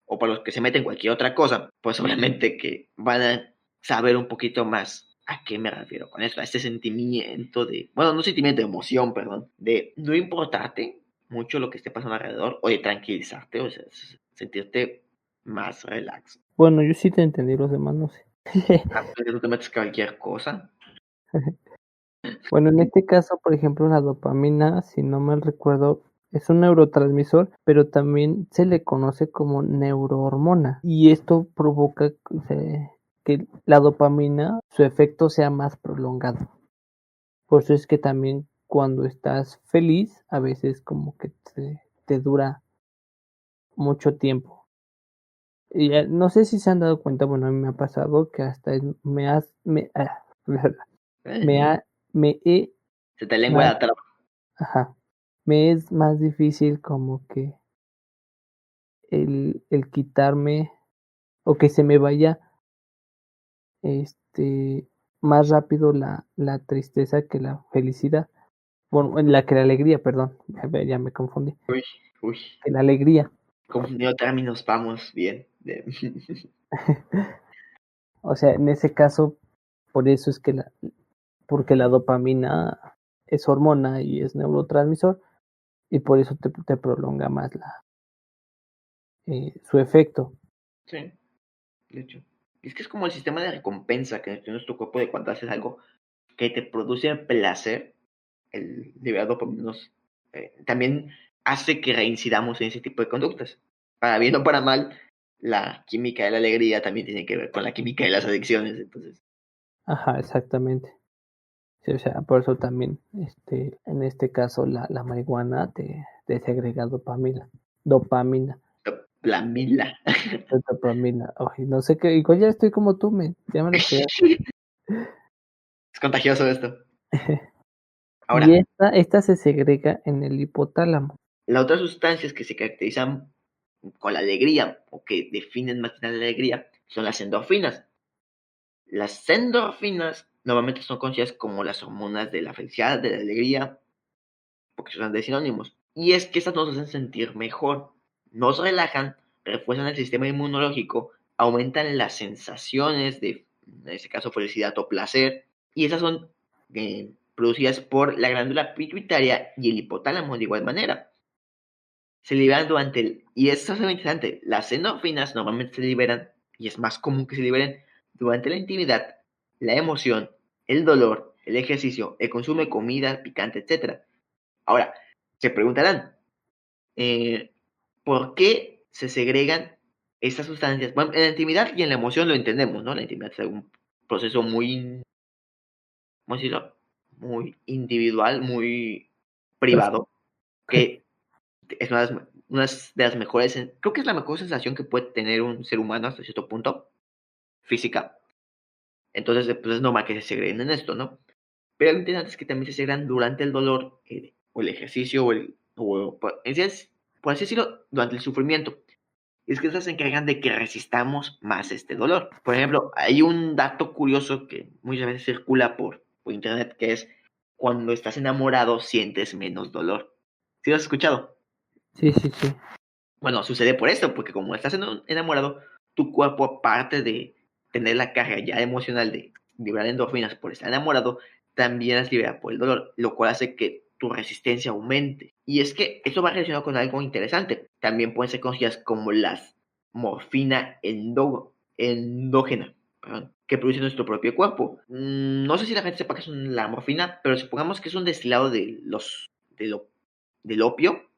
o para los que se meten cualquier otra cosa, pues obviamente que van a saber un poquito más a qué me refiero con esto, a este sentimiento de, bueno, no sentimiento, de emoción, perdón, de no importarte mucho lo que esté pasando alrededor, o de tranquilizarte, o sea, sentirte más relax. Bueno, yo sí te entendí, los demás no sé. A que tú te metes cualquier cosa. Bueno, en este caso, por ejemplo, la dopamina, si no mal recuerdo, es un neurotransmisor, pero también se le conoce como neurohormona. Y esto provoca que la dopamina, su efecto sea más prolongado. Por eso es que también cuando estás feliz, a veces como que te dura mucho tiempo. Y no sé si se han dado cuenta, bueno, a mí me ha pasado que hasta me, ha, me he Se te lengua más, la traba. ajá, me es más difícil como que el quitarme o que se me vaya este más rápido la tristeza que la felicidad. Bueno, que la alegría, perdón, ya me confundí. Uy, uy. Que la alegría. Confundido términos, vamos bien. O sea, en ese caso, por eso es que porque la dopamina es hormona y es neurotransmisor, y por eso te prolonga más su efecto. Sí, de hecho. Es que es como el sistema de recompensa que tiene nuestro cuerpo de cuando haces algo que te produce placer, el liberar dopamina también hace que reincidamos en ese tipo de conductas. Para bien o para mal, la química de la alegría también tiene que ver con la química de las adicciones. Entonces, Ajá, exactamente. Sí, o sea, por eso también, en este caso, la marihuana te segrega dopamina. Dopamina. la mila. Dopamina. Ay, no sé qué, igual ya estoy como tú, ya me lo pegaste. Es contagioso esto. Y Ahora, esta se segrega en el hipotálamo. las otras sustancias que se caracterizan con la alegría o que definen más que la alegría son las endorfinas. Las endorfinas normalmente son conocidas como las hormonas de la felicidad, de la alegría, porque son de sinónimos. Y es que estas nos hacen sentir mejor, nos relajan, refuerzan el sistema inmunológico, aumentan las sensaciones de, en este caso, felicidad o placer, y esas son producidas por la glándula pituitaria y el hipotálamo de igual manera. Se liberan y esto es muy interesante, las endorfinas normalmente se liberan, y es más común que se liberen durante la intimidad, la emoción, el dolor, el ejercicio, el consumo de comida picante, etc. Ahora, se preguntarán, eh, ¿por qué se segregan estas sustancias? Bueno, en la intimidad y en la emoción lo entendemos, ¿no? La intimidad es un proceso muy, ¿cómo decirlo? Muy individual, muy privado, que es una de las mejores, creo que es la mejor sensación que puede tener un ser humano hasta cierto punto, física. Entonces, pues es normal que se segreguen en esto, ¿no? Pero lo interesante es que también se segregan durante el dolor, o el ejercicio, por así decirlo, durante el sufrimiento. Es que esas se encargan de que resistamos más este dolor. Por ejemplo, hay un dato curioso que muchas veces circula por internet, que es cuando estás enamorado sientes menos dolor. ¿Sí lo has escuchado? Sí, sí, sí. Bueno, sucede por esto, porque como estás enamorado, tu cuerpo, aparte de tener la carga ya emocional de liberar endorfinas por estar enamorado, también las libera por el dolor, lo cual hace que tu resistencia aumente. Y es que esto va relacionado con algo interesante. También pueden ser conocidas como las morfina endógena, perdón, que produce nuestro propio cuerpo. No sé si la gente sepa qué es la morfina, pero supongamos que es un destilado del opio,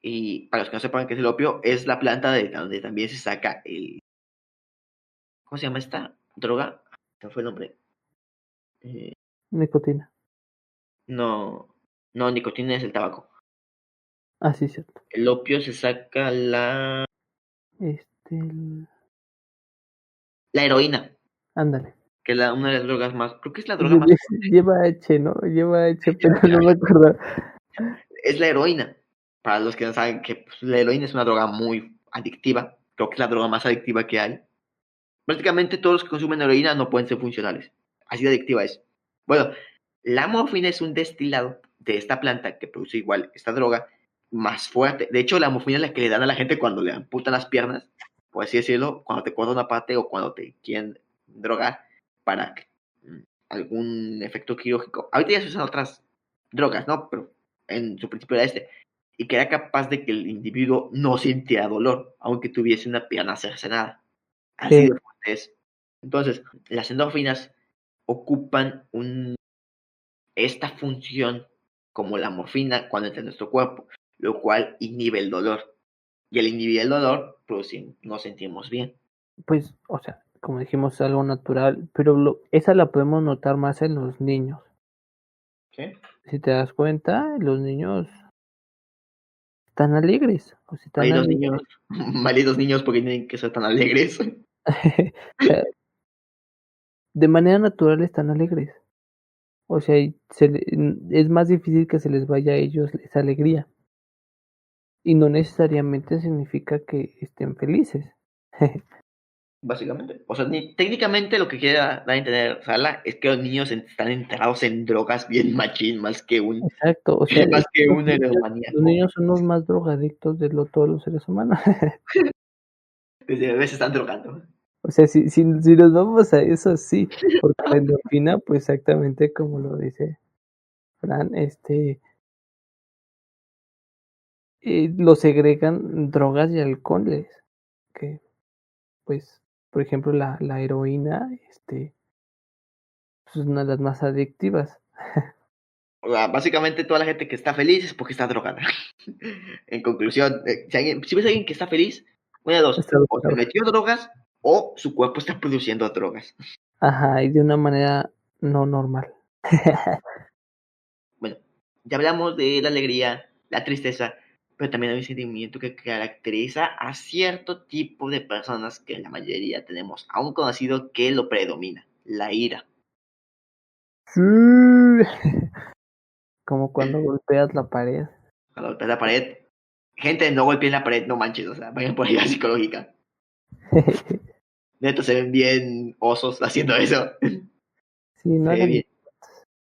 y para los que no sepan qué es el opio, es la planta de donde también se saca ¿cómo se llama esta droga? ¿Qué fue el nombre? Eh, Nicotina. no, no, nicotina es el tabaco. Ah, sí, cierto. El opio se saca Este, el- la heroína. ándale. que es una de las drogas más, creo que es la droga más fuerte. Lleva H, ¿no? Lleva H, pero Ya, no me acuerdo. es la heroína. Para los que no saben que pues, la heroína es una droga muy adictiva, creo que es la droga más adictiva que hay. Prácticamente todos los que consumen heroína no pueden ser funcionales. Así de adictiva es. Bueno, la morfina es un destilado de esta planta que produce igual esta droga más fuerte. De hecho, la morfina es la que le dan a la gente cuando le amputan las piernas, por así decirlo, cuando te cortan una parte o cuando te quieren drogar para algún efecto quirúrgico. Ahorita ya se usan otras drogas, ¿no? Pero en su principio era este. Y que era capaz de que el individuo no sintiera dolor, aunque tuviese una pierna cercenada. Así Sí, de fuerte es. Entonces, las endorfinas ocupan esta función como la morfina cuando entra en nuestro cuerpo, lo cual inhibe el dolor. Y al inhibir el dolor, pues nos sentimos bien. pues, o sea, como dijimos, es algo natural, pero esa la podemos notar más en los niños. ¿Sí? Si te das cuenta, los niños están alegres, o sea, están Malditos alegres. niños, malditos niños porque tienen que ser tan alegres. O sea, de manera natural están alegres. O sea, es más difícil que se les vaya a ellos esa alegría. Y no necesariamente significa que estén felices. Básicamente. O sea, técnicamente lo que quiere dar a entender Sala es que los niños están enterados en drogas bien machín, más que Exacto, o sea, más que los un niños, los eromaníaco. niños son los más drogadictos de todos los seres humanos. Desde bebés se están drogando. O sea, si nos vamos a eso, sí, porque la endorfina, pues exactamente como lo dice Fran, lo segregan drogas y alcoholes, que pues, por ejemplo, la heroína, pues, es una de las más adictivas. O sea, básicamente toda la gente que está feliz es porque está drogada. En conclusión, si ves a alguien que está feliz, una de dos, Esta o se droga. metió drogas o su cuerpo está produciendo drogas. Ajá, y de una manera no normal. Bueno, ya hablamos de la alegría, la tristeza, pero también hay un sentimiento que caracteriza a cierto tipo de personas que la mayoría tenemos, aún conocido que lo predomina, la ira. Sí. Como cuando golpeas la pared. Cuando golpeas la pared, gente, no golpeen la pared, no manches, o sea, vayan por ayuda psicológica. Neto, se ven bien osos haciendo eso. Sí, no Se ve hagan bien, eso,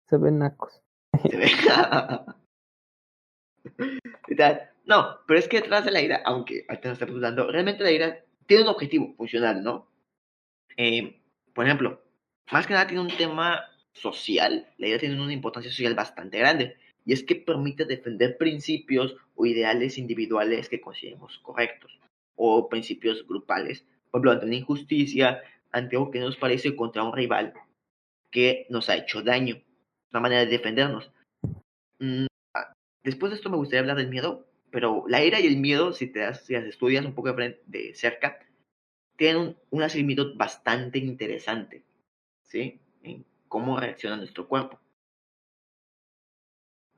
se ven nacos. se ve. No, pero es que detrás de la ira, aunque ahorita nos estamos dando, realmente la ira tiene un objetivo funcional, ¿no? Eh, por ejemplo, más que nada tiene un tema social, la ira tiene una importancia social bastante grande, y es que permite defender principios o ideales individuales que consideremos correctos, o principios grupales, por ejemplo, ante una injusticia, ante algo que nos parece contra un rival que nos ha hecho daño, una manera de defendernos. Mm, Después de esto me gustaría hablar del miedo, pero la ira y el miedo, si las estudias un poco de cerca, tienen una similitud bastante interesante, ¿sí? En cómo reacciona nuestro cuerpo.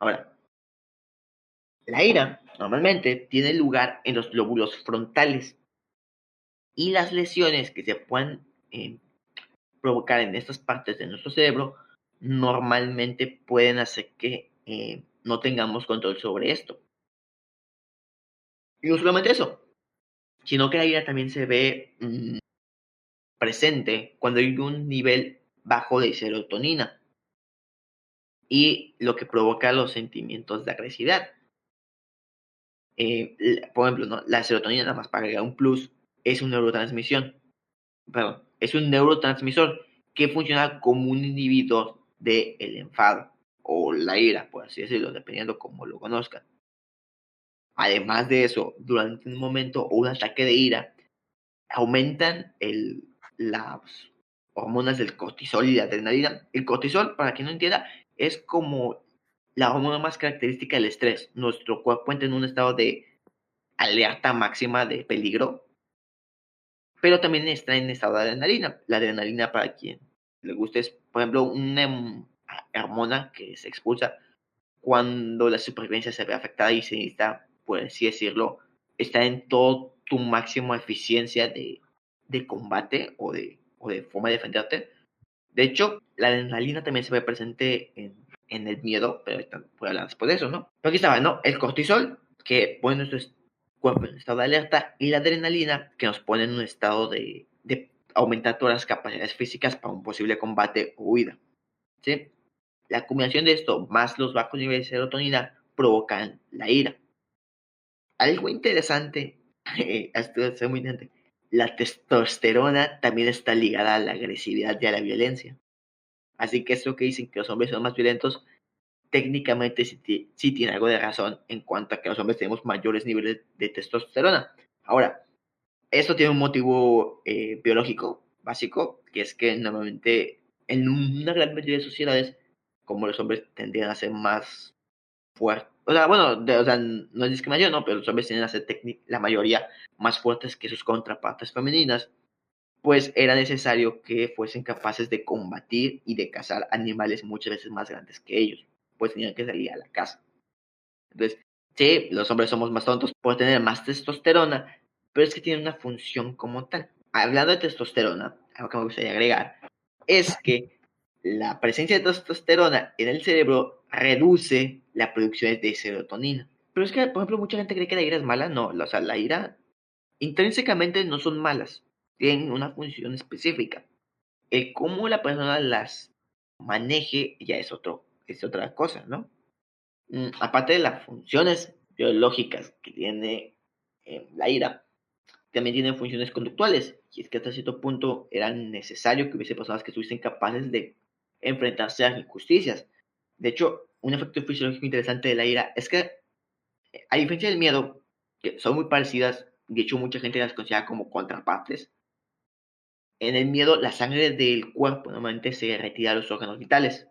Ahora, la ira normalmente tiene lugar en los lóbulos frontales y las lesiones que se pueden provocar en estas partes de nuestro cerebro normalmente pueden hacer que no tengamos control sobre esto. Y no solamente eso, sino que la ira también se ve presente cuando hay un nivel bajo de serotonina y lo que provoca los sentimientos de agresividad. Por ejemplo, ¿no? La serotonina, nada más para agregar un plus, es un neurotransmisión, perdón, es un neurotransmisor que funciona como un inhibidor del enfado o la ira, por así decirlo, dependiendo cómo lo conozcan. Además de eso, durante un momento o un ataque de ira, aumentan las hormonas del cortisol y la adrenalina. El cortisol, para quien no entienda, es como la hormona más característica del estrés. Nuestro cuerpo entra en un estado de alerta máxima de peligro, pero también está en estado de adrenalina. La adrenalina, para quien le guste, es, por ejemplo, una hormona que se expulsa cuando la supervivencia se ve afectada y se necesita, por así decirlo, estar en todo tu máximo eficiencia de combate o de forma de defenderte. De hecho, la adrenalina también se ve presente en el miedo, pero ahorita voy a hablar después de eso, ¿no? Pero aquí estaba, ¿no? El cortisol, que pone nuestro cuerpo en un estado de alerta, y la adrenalina, que nos pone en un estado de aumentar todas las capacidades físicas para un posible combate o huida, ¿sí? La combinación de esto, más los bajos niveles de serotonina, provocan la ira. Algo interesante, esto es muy interesante, la testosterona también está ligada a la agresividad y a la violencia. Así que eso que dicen que los hombres son más violentos, técnicamente sí tiene algo de razón en cuanto a que los hombres tenemos mayores niveles de testosterona. Ahora, esto tiene un motivo biológico básico, que es que normalmente en una gran mayoría de sociedades, como los hombres tendrían a ser más fuertes, o sea, bueno, o sea, no es discriminación, no, pero los hombres tienden a ser la mayoría más fuertes que sus contrapartes femeninas, pues era necesario que fuesen capaces de combatir y de cazar animales muchas veces más grandes que ellos, pues tenían que salir a la caza. Entonces, sí, los hombres somos más tontos por tener más testosterona, pero es que tiene una función como tal. Hablando de testosterona, algo que me gustaría agregar es que la presencia de testosterona en el cerebro reduce la producción de serotonina. Pero es que, por ejemplo, mucha gente cree que la ira es mala. No, o sea, la ira intrínsecamente no son malas, tienen una función específica. El cómo la persona las maneje ya es otra cosa, ¿no? Aparte de las funciones biológicas que tiene la ira, también tiene funciones conductuales. Y es que hasta cierto punto era necesario que hubiese personas que estuviesen capaces de enfrentarse a las injusticias. De hecho, un efecto fisiológico interesante de la ira es que, a diferencia del miedo, que son muy parecidas, de hecho mucha gente las considera como contrapartes, en el miedo la sangre del cuerpo normalmente se retira a los órganos vitales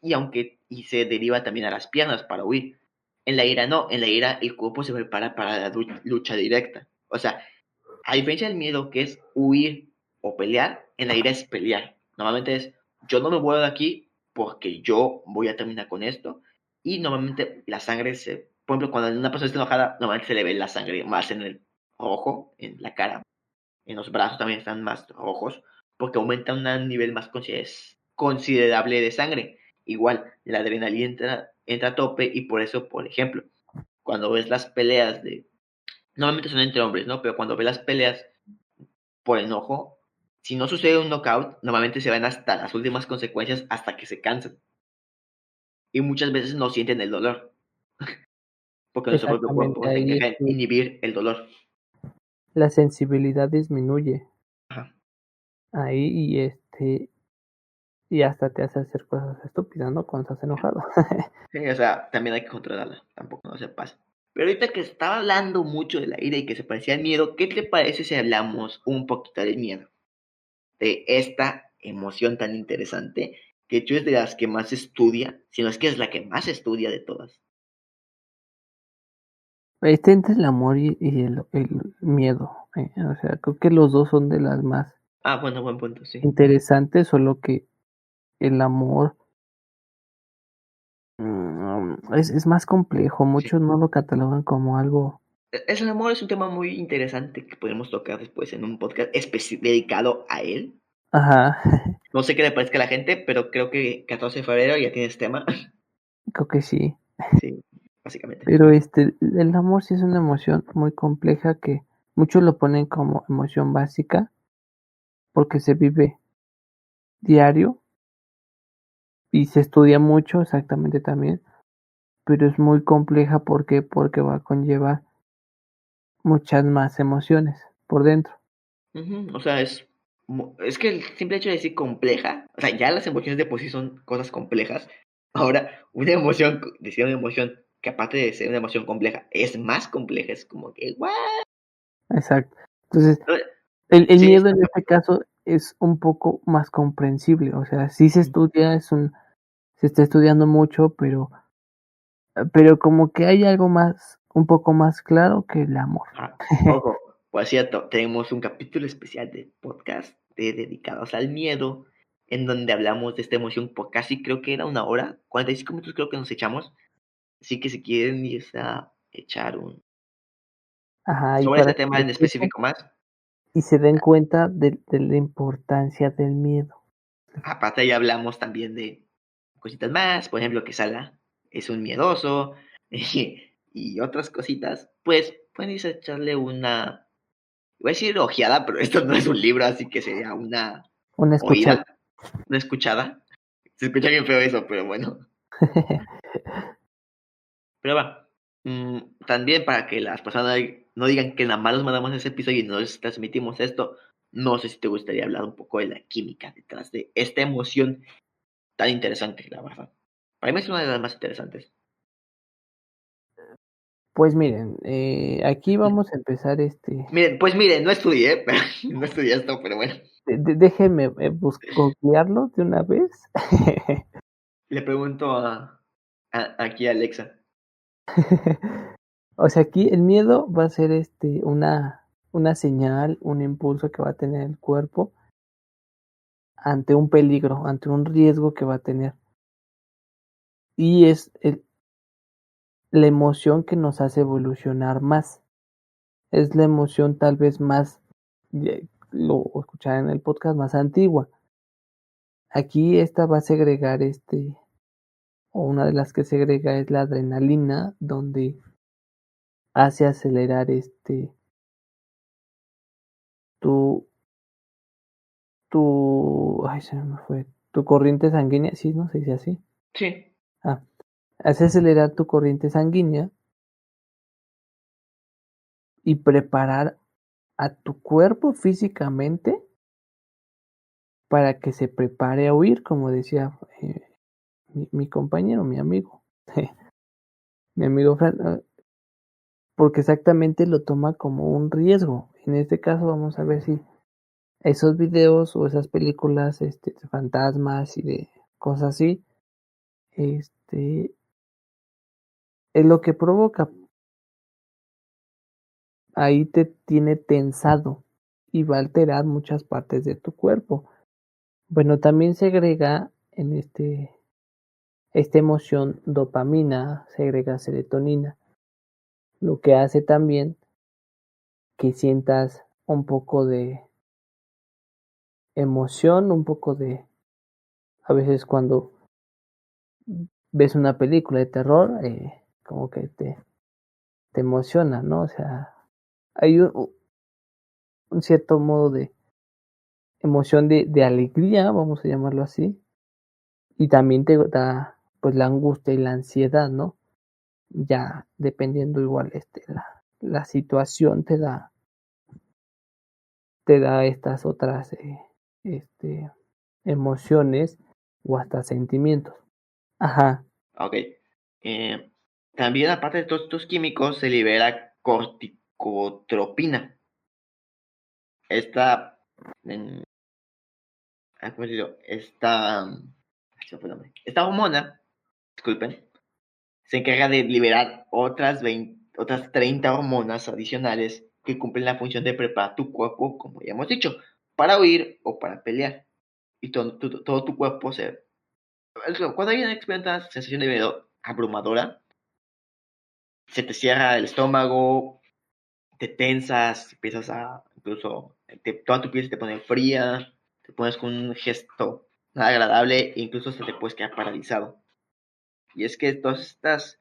y se deriva también a las piernas para huir. En la ira no, en la ira el cuerpo se prepara para la lucha directa. O sea, a diferencia del miedo que es huir o pelear, en la ira es pelear. Normalmente es, yo no me voy de aquí porque yo voy a terminar con esto. Y normalmente la sangre por ejemplo, cuando una persona está enojada, normalmente se le ve la sangre más en el ojo, en la cara, en los brazos también están más rojos, porque aumenta un nivel más considerable de sangre. Igual, la adrenalina entra a tope y por eso, por ejemplo, cuando ves las peleas normalmente son entre hombres, ¿no? Pero cuando ves las peleas por enojo, si no sucede un knockout, normalmente se van hasta las últimas consecuencias hasta que se cansan. Y muchas veces no sienten el dolor, porque nuestro propio Exactamente, cuerpo se ahí encarga de inhibir el dolor. la sensibilidad disminuye Ajá. ahí y hasta te hace hacer cosas estúpidas, ¿no? Cuando estás enojado. Sí, o sea, también hay que controlarla, tampoco no se pasa. Pero ahorita que estaba hablando mucho de la ira y que se parecía al miedo, ¿qué te parece si hablamos un poquito del miedo? De esta emoción tan interesante, que de hecho es de las que más se estudia, si no es que es la que más se estudia de todas. Entre el amor y el miedo. O sea, creo que los dos son de las más Ah, bueno, buen punto, sí. interesantes, solo que el amor es más complejo. Sí. Muchos no lo catalogan como algo. El amor es un tema muy interesante que podemos tocar después en un podcast dedicado a él. Ajá, No sé qué le parezca a la gente, pero creo que 14 de febrero ya tienes tema. creo que sí. Sí, básicamente. Pero el amor sí es una emoción muy compleja que muchos lo ponen como emoción básica porque se vive diario y se estudia mucho exactamente también, pero es muy compleja porque va a conllevar muchas más emociones por dentro. O sea, es que el simple hecho de decir compleja, o sea, ya las emociones de por sí son cosas complejas. Ahora, decir una emoción que aparte de ser una emoción compleja, es más compleja, es como que, ¿what? Exacto. Entonces, el Sí, miedo en este caso es un poco más comprensible, o sea, sí se estudia, se está estudiando mucho, pero como que hay algo más, un poco más claro que el amor. Ojo, por cierto, tenemos un capítulo especial de podcast dedicados al miedo, en donde hablamos de esta emoción por casi creo que era 1 hora, 45 minutos creo que nos echamos. Así que si quieren irse a echar Ajá, y sobre para este que tema lo en escuchen específico más, y se den cuenta de la importancia del miedo. Aparte ya hablamos también de cositas más, por ejemplo, que Sala es un miedoso y otras cositas, pues pueden irse a echarle una, voy a decir ojeada, pero esto no es un libro, así que sería una Una escuchada. oída, una escuchada. Se escucha bien feo eso, pero bueno. Pero va. También para que las personas no digan que nada más los mandamos ese episodio y no les transmitimos esto, no sé si te gustaría hablar un poco de la química detrás de esta emoción tan interesante, la verdad. Para mí es una de las más interesantes. Pues miren, aquí vamos a empezar Miren, no estudié, no estudié esto, pero bueno. Déjenme googlearlo de una vez. Le pregunto aquí a Alexa. O sea, aquí el miedo va a ser una señal, un impulso que va a tener el cuerpo ante un peligro, ante un riesgo que va a tener. Y es la emoción que nos hace evolucionar más. Es la emoción tal vez más, lo escucharé en el podcast, más antigua. Aquí esta va a segregar o una de las que segrega es la adrenalina, donde hace acelerar tu, ay, se me fue, tu corriente sanguínea, sí, ¿no? Se dice así. Sí. Ah, hace acelerar tu corriente sanguínea y preparar a tu cuerpo físicamente para que se prepare a huir, como decía mi compañero, mi amigo, mi amigo Fran, porque exactamente lo toma como un riesgo. En este caso vamos a ver si esos videos o esas películas de fantasmas y de cosas así, es lo que provoca. Ahí te tiene tensado y va a alterar muchas partes de tu cuerpo. Bueno, también segrega en esta emoción dopamina, segrega serotonina, lo que hace también que sientas un poco de emoción, un poco a veces cuando ves una película de terror, como que te emociona, ¿no? O sea, hay un cierto modo de emoción de alegría, vamos a llamarlo así, y también te da pues la angustia y la ansiedad, ¿no? Ya dependiendo igual la situación te da estas otras emociones o hasta sentimientos. Ajá, Ok. Eh, También, aparte de todos estos químicos, se libera corticotropina. Esta, ¿cómo digo? Se me fue el nombre. Esta hormona, disculpen, se encarga de liberar otras 30 hormonas adicionales que cumplen la función de preparar tu cuerpo, como ya hemos dicho, para huir o para pelear. Y todo tu cuerpo cuando alguien experimenta una sensación de miedo abrumadora, se te cierra el estómago, te tensas, empiezas incluso, toda tu piel se te pone fría, te pones con un gesto nada agradable e incluso hasta te puedes quedar paralizado. Y es que todas estas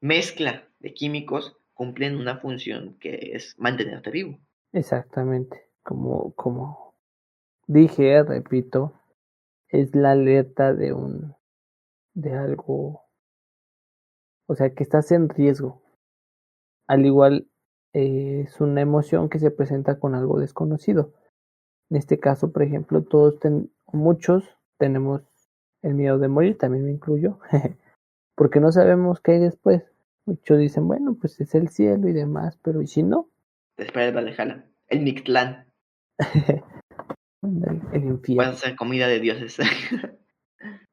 mezcla de químicos cumplen una función que es mantenerte vivo. exactamente. Como dije, repito, es la alerta de algo, o sea, que estás en riesgo. Al igual, es una emoción que se presenta con algo desconocido. En este caso, por ejemplo, muchos tenemos el miedo de morir, también me incluyo, porque no sabemos qué hay después. Muchos dicen, bueno, pues es el cielo y demás, pero ¿y si no? Te espera el Valhalla, el Mictlán. El Vas a infierno. hacer comida de dioses.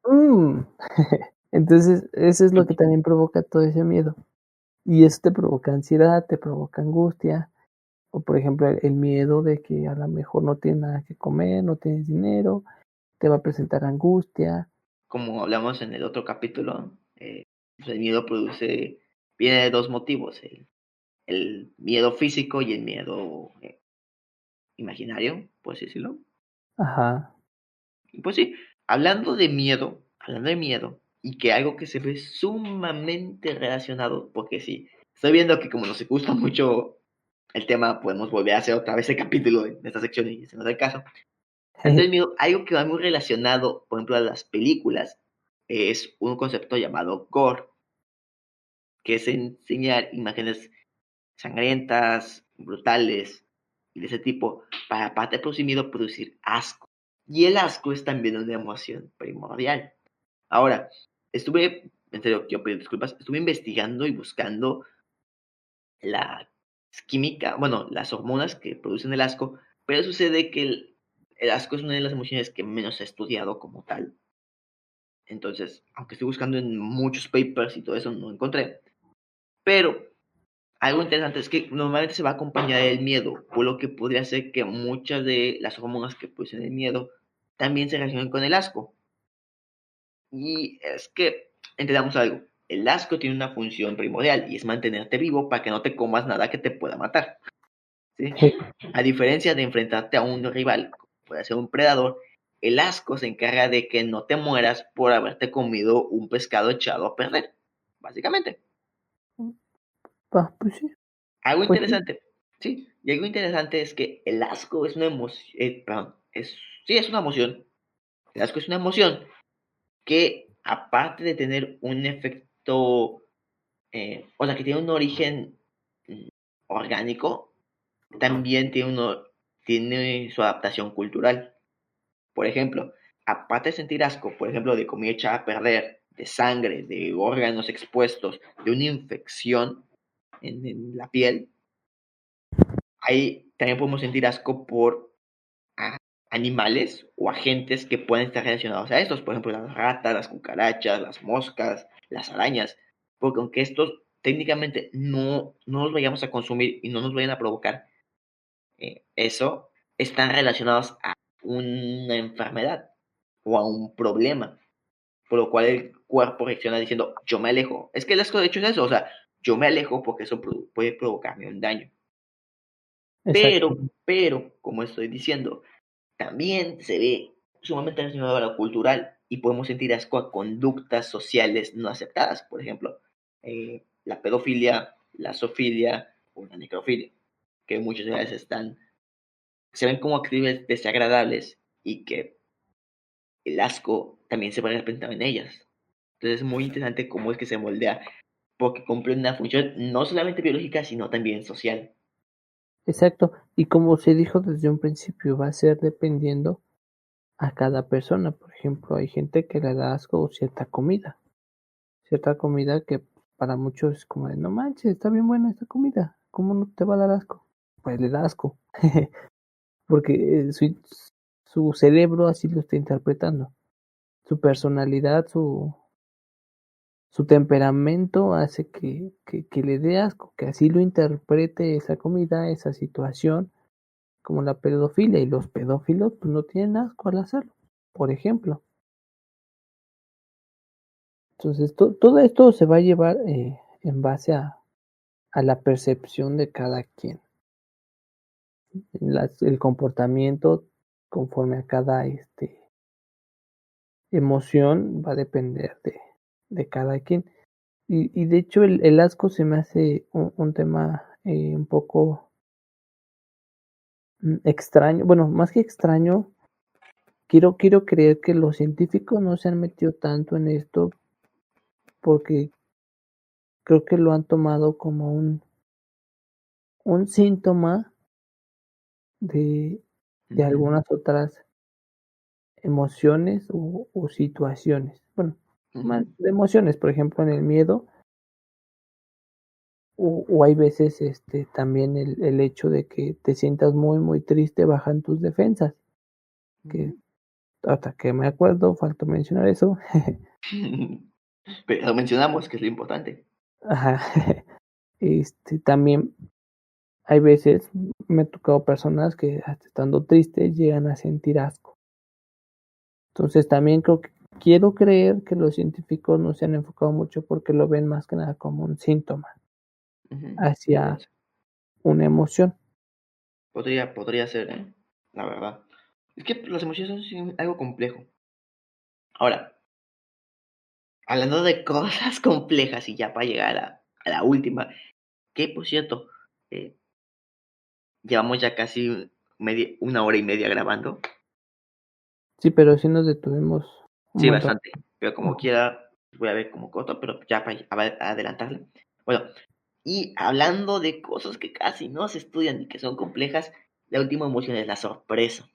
Mm. Entonces, eso es lo que también provoca todo ese miedo. Y eso te provoca ansiedad, te provoca angustia, o por ejemplo, el miedo de que a lo mejor no tienes nada que comer, no tienes dinero, te va a presentar angustia. Como hablamos en el otro capítulo, el miedo viene de dos motivos, el miedo físico y el miedo imaginario, por así decirlo. Ajá. Y pues sí, hablando de miedo, y que algo que se ve sumamente relacionado, porque sí, estoy viendo que como nos gusta mucho el tema, podemos volver a hacer otra vez el capítulo de esta sección y si no es el caso. Antes del miedo, algo que va muy relacionado, por ejemplo, a las películas, es un concepto llamado gore, que es enseñar imágenes sangrientas, brutales y de ese tipo, para aparte de producir miedo, producir asco. Y el asco es también una emoción primordial. Ahora, en serio, quiero pedir disculpas, estuve investigando y buscando la química, bueno, las hormonas que producen el asco, pero sucede que el asco es una de las emociones que menos he estudiado como tal. Entonces, aunque estoy buscando en muchos papers y todo eso, no encontré. Pero algo interesante es que normalmente se va a acompañar del miedo, por lo que podría ser que muchas de las hormonas que producen el miedo también se relacionan con el asco. Y es que entendamos algo, el asco tiene una función primordial y es mantenerte vivo para que no te comas nada que te pueda matar, ¿sí? A diferencia de enfrentarte a un rival, como puede ser un predador, el asco se encarga de que no te mueras por haberte comido un pescado echado a perder, básicamente. Pues sí, Algo pues sí, interesante, sí, y algo interesante es que el asco es una emoción, sí, es una emoción. El asco es una emoción que, aparte de tener un efecto, o sea, que tiene un origen mm, orgánico, también tiene su adaptación cultural. Por ejemplo, aparte de sentir asco, por ejemplo, de comida echada a perder, de sangre, de órganos expuestos, de una infección en la piel, ahí también podemos sentir asco por a animales o agentes que pueden estar relacionados a estos, por ejemplo, las ratas, las cucarachas, las moscas, las arañas, porque aunque estos técnicamente no los vayamos a consumir y no nos vayan a provocar eso, están relacionados a una enfermedad o a un problema, por lo cual el cuerpo reacciona diciendo, yo me alejo. Es que el asco de hecho es eso, o sea, yo me alejo porque eso puede provocarme un daño. exacto, Pero, como estoy diciendo, también se ve sumamente relacionado a lo cultural y podemos sentir asco a conductas sociales no aceptadas, por ejemplo, la pedofilia, la zoofilia o la necrofilia, que muchas veces se ven como actividades desagradables y que el asco también se puede representar en ellas. Entonces es muy interesante cómo es que se moldea, porque cumple una función no solamente biológica, sino también social. exacto. Y como se dijo desde un principio, va a ser dependiendo a cada persona. Por ejemplo, hay gente que le da asco cierta comida que para muchos es como de, no manches, está bien buena esta comida, ¿cómo no te va a dar asco? Pues le da asco, porque su cerebro así lo está interpretando. Su personalidad, su temperamento hace que le dé asco, que así lo interprete esa comida, esa situación, como la pedofilia. Y los pedófilos pues, no tienen asco al hacerlo, por ejemplo. Entonces, todo esto se va a llevar en base a la percepción de cada quien. El comportamiento conforme a cada emoción va a depender de cada quien. Y de hecho el asco se me hace un tema un poco extraño. Bueno, más que extraño, quiero creer que los científicos no se han metido tanto en esto porque creo que lo han tomado como un síntoma de, de Ujú, algunas otras emociones o situaciones. Bueno, más ujú. de emociones, por ejemplo, en el miedo, o hay veces también el hecho de que te sientas muy, muy triste, bajan tus defensas, que hasta que me acuerdo, faltó mencionar eso. Pero lo mencionamos, que es lo importante. Ajá. También hay veces, me ha tocado personas que hasta estando tristes llegan a sentir asco. Entonces también quiero creer que los científicos no se han enfocado mucho porque lo ven más que nada como un síntoma Ujú. Podría hacia ser, una emoción. podría ser, la verdad. Es que las emociones son algo complejo. Ahora, hablando de cosas complejas y ya para llegar a la última, que por cierto, eh, llevamos ya casi una hora y media grabando. Sí, pero sí nos detuvimos un Sí, buen rato. bastante. Pero como quiera, voy a ver como corto, pero ya para adelantarle. Bueno, y hablando de cosas que casi no se estudian y que son complejas, la última emoción es la sorpresa.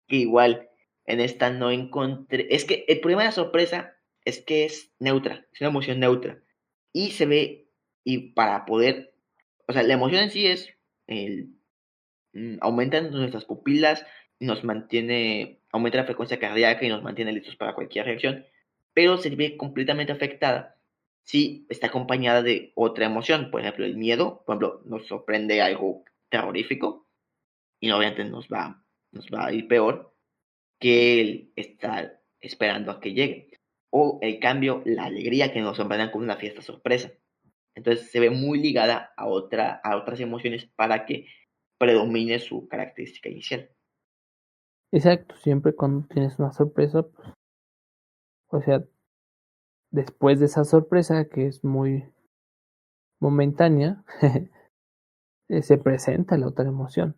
Que igual en esta no encontré. Es que el problema de la sorpresa es que es neutra, es una emoción neutra. Y se ve, y para poder. O sea, la emoción en sí es el aumentan nuestras pupilas y nos mantiene, aumenta la frecuencia cardíaca y nos mantiene listos para cualquier reacción, pero se ve completamente afectada si está acompañada de otra emoción, por ejemplo, el miedo, por ejemplo, nos sorprende algo terrorífico y obviamente nos va a ir peor que el estar esperando a que llegue. O el cambio, la alegría que nos sorprendan con una fiesta sorpresa. Entonces se ve muy ligada a otras emociones para que predomine su característica inicial. Exacto, siempre cuando tienes una sorpresa, pues, o sea, después de esa sorpresa que es muy momentánea, se presenta la otra emoción.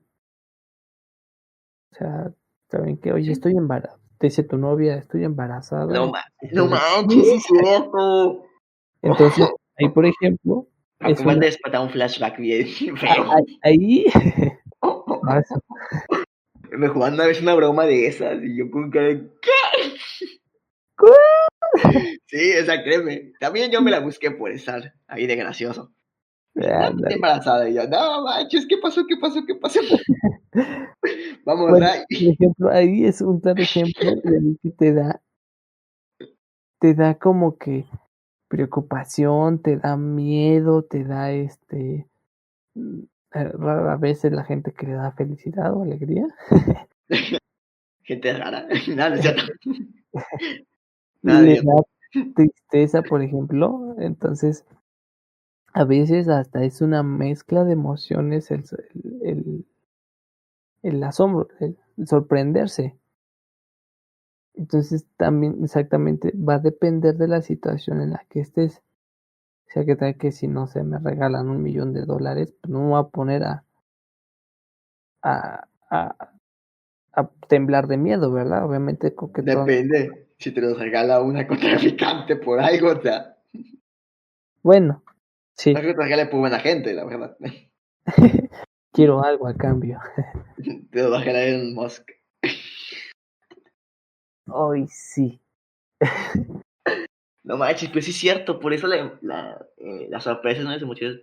O sea, saben que, oye, ¿Sí? estoy embarazada. Te dice tu novia, estoy embarazada. No, Y no dices de, manches, ¿qué? sí es cierto. Entonces, ahí, por ejemplo, es Acabas una. de despertar un flashback bien feo. Ahí. Paso. Me jugaban una vez una broma de esas y yo con cara de, sí, esa créeme. También yo me la busqué por estar ahí de gracioso. Dije, no, estoy Ándale. embarazada. Y yo, no manches, ¿qué pasó? ¿Qué pasó? ¿Qué pasó? Vamos, Bueno, ahí. por ejemplo, ahí es un claro ejemplo de que te da como que preocupación, te da miedo, te da rara vez es la gente que le da felicidad o alegría. Gente rara. Nada, no es cierto. Nada, Le de da tristeza, por ejemplo. Entonces, a veces hasta es una mezcla de emociones el, el asombro, el sorprenderse. Entonces, también exactamente va a depender de la situación en la que estés. O sea, que tal que si no se me regalan $1,000,000, pues no me voy a poner a, a, a temblar de miedo, ¿verdad? Obviamente coquetón. Depende. Si te los regala una contraficante por algo, o sea, Bueno, no sí, es que te regale por buena gente, la verdad. quiero algo a cambio. Te lo va a regalar Elon Musk. Hoy sí. No manches, pues sí es cierto, por eso la sorpresa es una de las emociones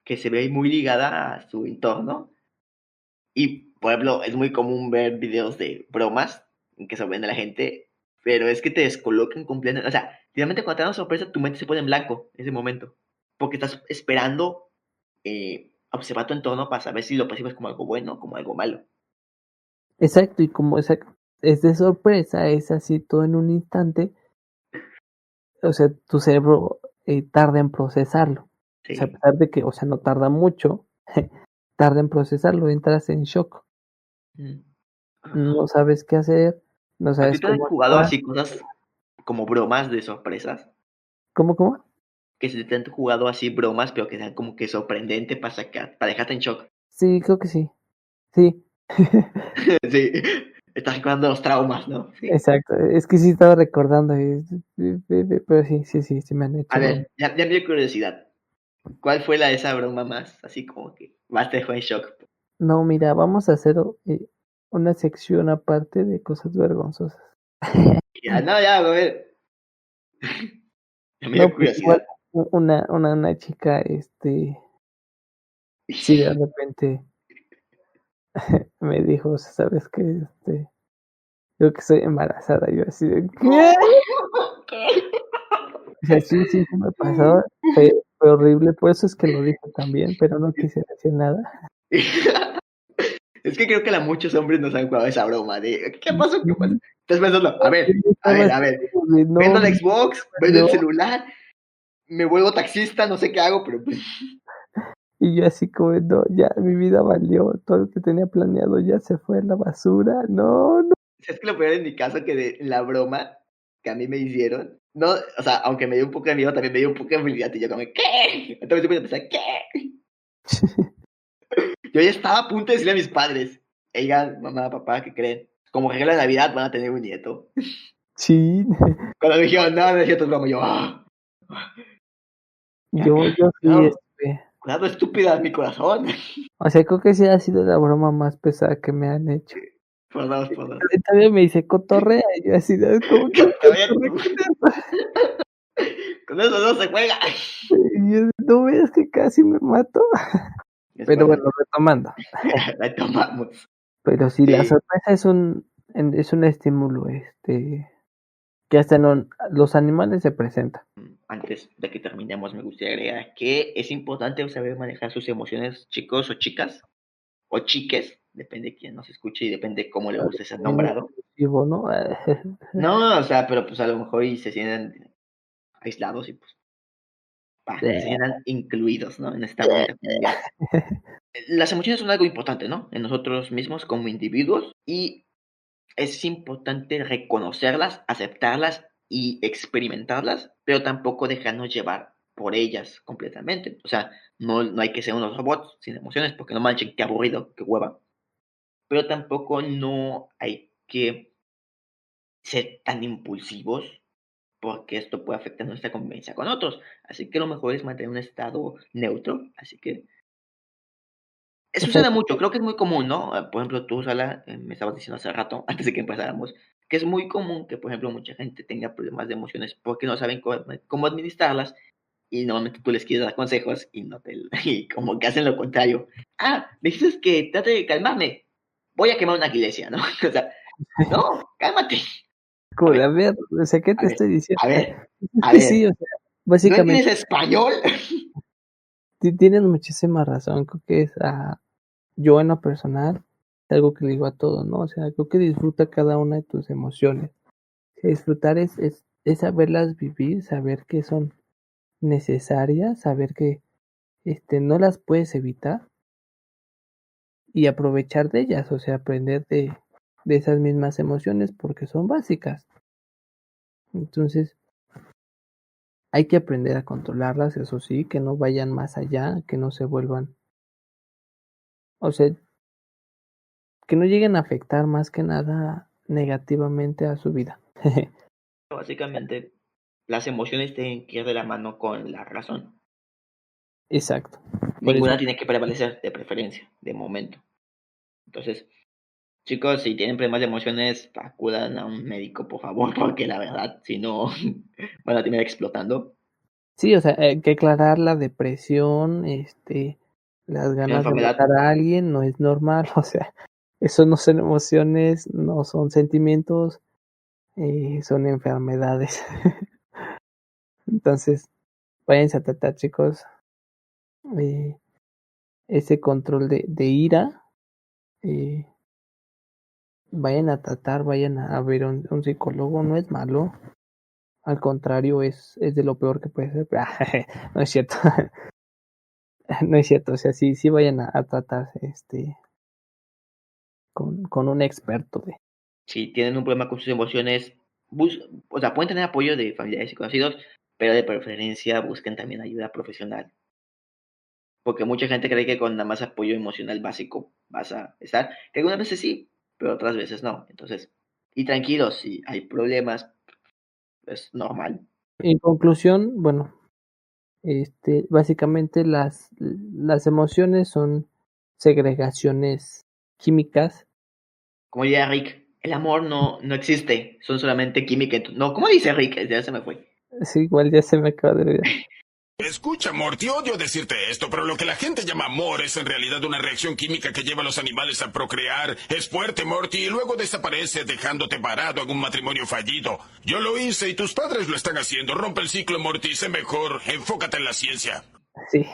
que se ve muy ligada a su entorno. Y, por ejemplo, es muy común ver videos de bromas en que sorprende a la gente, pero es que te descolocan completamente. O sea, realmente cuando te dan una sorpresa, tu mente se pone en blanco en ese momento, porque estás esperando observar tu entorno para saber si lo percibes como algo bueno o como algo malo. Exacto, y como es de sorpresa, es así todo en un instante, o sea, tu cerebro tarda en procesarlo. O sea, a Sí. pesar de que, o sea, no tarda mucho, tarda en procesarlo, entras en shock. Mm. No sabes qué hacer, no ¿A ti sabes te han cómo jugado actuar. así cosas como bromas de sorpresas? ¿Cómo? Que se te han jugado así bromas, pero que sean como que sorprendente para sacar, para dejarte en shock. Sí, creo que sí. Sí, Sí, estás recordando los traumas, ¿no? Sí. exacto. Es que sí estaba recordando, pero sí me han A hecho broma. ver, ya me dio curiosidad. ¿Cuál fue esa broma más? Así como que más te dejó en shock. No, mira, vamos a hacer una sección aparte de cosas vergonzosas. Ya, no, ya, a ver. Ya me No, dio pues igual curiosidad. una chica, sí, de repente me dijo, ¿sabes qué? Yo que estoy embarazada, yo así de, ¿qué? ¿Qué? O sea, sí me pasó, fue horrible, por eso es que lo dije también, pero no quise decir nada. Es que creo que a muchos hombres nos han jugado esa broma de ¿qué pasó? ¿Qué pasó? Sí, Estás pensando, yo estaba así a ver, como de, vendo no, el Xbox, vendo yo, el celular, me vuelvo taxista, no sé qué hago, pero pues Y yo así como, no, ya mi vida valió, todo lo que tenía planeado ya se fue a la basura, no. Es que lo peor en mi caso que de la broma que a mí me hicieron, no, o sea, aunque me dio un poco de miedo, también me dio un poco de felicidad y yo como, ¿qué? Entonces yo pensé, ¿qué? Yo ya estaba a punto de decirle a mis padres, oigan, mamá, papá, ¿qué creen? Como regalo de Navidad van a tener un nieto. Sí, Cuando me dijeron, no, no es cierto, es broma, yo, yo sí, cuidado, cuidado, estúpida, mi corazón. o sea, creo que sí ha sido la broma más pesada que me han hecho. Por dos, por dos. Y todavía me dice cotorrea, y yo así, ¿cómo que cotorrea? Con eso no se juega. Y yo, ¿no ves que casi me mato? Pero bueno, retomando. La tomamos. Pero sí, la Sí. sorpresa es un estímulo, que hasta en los animales se presenta. Antes de que terminemos, me gustaría agregar que es importante saber manejar sus emociones, chicos o chicas, o chiques, depende de quién nos escuche y depende de cómo le guste ser nombrado. Inclusivo, ¿no? No, o sea, pero pues a lo mejor y se sienten aislados y pues para que se sientan incluidos, ¿no? En esta bonita comunidad. Las emociones son algo importante, ¿no? En nosotros mismos como individuos y es importante reconocerlas, aceptarlas y experimentarlas, pero tampoco dejarnos llevar por ellas completamente. O sea, no hay que ser unos robots sin emociones, porque no manchen, qué aburrido, qué hueva. Pero tampoco no hay que ser tan impulsivos, porque esto puede afectar nuestra convivencia con otros. Así que lo mejor es mantener un estado neutro. Así que sucede mucho, creo que es muy común, ¿no? Por ejemplo, tú, Sala, me estabas diciendo hace rato, antes de que empezáramos, que es muy común que, por ejemplo, mucha gente tenga problemas de emociones porque no saben cómo administrarlas y normalmente tú les quieres dar consejos y no te y como que hacen lo contrario. Ah, me dices que trate de calmarme. Voy a quemar una iglesia, ¿no? O sea, no, cálmate. Como de, a ver, o sea, ¿qué A te ver, estoy diciendo? a ver, Es a que sí, ver. o sea, ¿No básicamente entiendes español? tienen muchísima razón, creo que yo en lo personal, es algo que le digo a todos, ¿no? O sea, creo que disfruta cada una de tus emociones. Disfrutar es saberlas vivir, saber que son necesarias, saber que no las puedes evitar y aprovechar de ellas, o sea, aprender de esas mismas emociones porque son básicas. Entonces, hay que aprender a controlarlas, eso sí, que no vayan más allá, que no se vuelvan, o sea, que no lleguen a afectar más que nada negativamente a su vida. Básicamente, las emociones tienen que ir de la mano con la razón. Exacto. Por Ninguna eso, tiene que prevalecer de preferencia, de momento. Entonces, chicos, si tienen problemas de emociones, acudan a un médico, por favor, porque la verdad, si no, van a terminar explotando. sí, o sea, hay que aclarar la depresión, las Es una ganas de enfermedad. matar a alguien no es normal, o sea, eso no son emociones, no son sentimientos, son enfermedades. Entonces, váyanse a tratar, chicos, eh, ese control de ira, eh, vayan a tratar, vayan a ver un psicólogo, no es malo, al contrario, es de lo peor que puede ser. No es cierto, no es cierto, o sea, sí vayan a tratarse, con un experto Si tienen un problema con sus emociones, o sea, pueden tener apoyo de familiares y conocidos, pero de preferencia busquen también ayuda profesional. Porque mucha gente cree que con nada más apoyo emocional básico vas a estar, que algunas veces sí, pero otras veces no. Entonces, y tranquilos, si hay problemas, es normal. En conclusión, bueno, básicamente las emociones son segregaciones químicas. Como diría Rick, el amor no existe, son solamente química. No, ¿cómo dice Rick? Ya se me fue. Sí, igual ya se me acaba de olvidar. Escucha, Morty, odio decirte esto, pero lo que la gente llama amor es en realidad una reacción química que lleva a los animales a procrear. Es fuerte, Morty, y luego desaparece dejándote varado en un matrimonio fallido. Yo lo hice y tus padres lo están haciendo. Rompe el ciclo, Morty, sé mejor. Enfócate en la ciencia. Sí,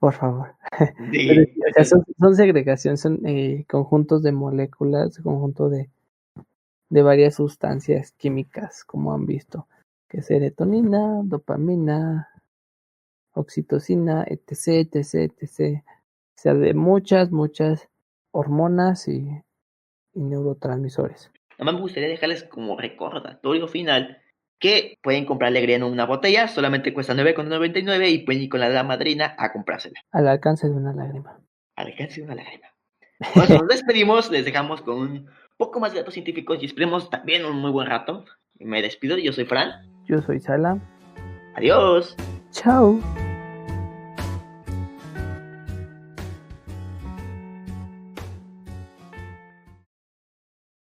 por favor. Pero Sí, sí, o sea, son segregación, son conjuntos de moléculas, conjunto de varias sustancias químicas, como han visto, que serotonina, dopamina, oxitocina, etc, etc, etc. O sea, de muchas hormonas y neurotransmisores. Además me gustaría dejarles como recordatorio final que pueden comprar alegría en una botella, solamente cuesta 9,99 y pueden ir con la madrina a comprársela. Al alcance de una lágrima. Al alcance de una lágrima. Bueno, nos despedimos, les dejamos con un poco más de datos científicos y esperemos también un muy buen rato. Me despido, yo soy Fran. Yo soy Sala. Adiós. Chao.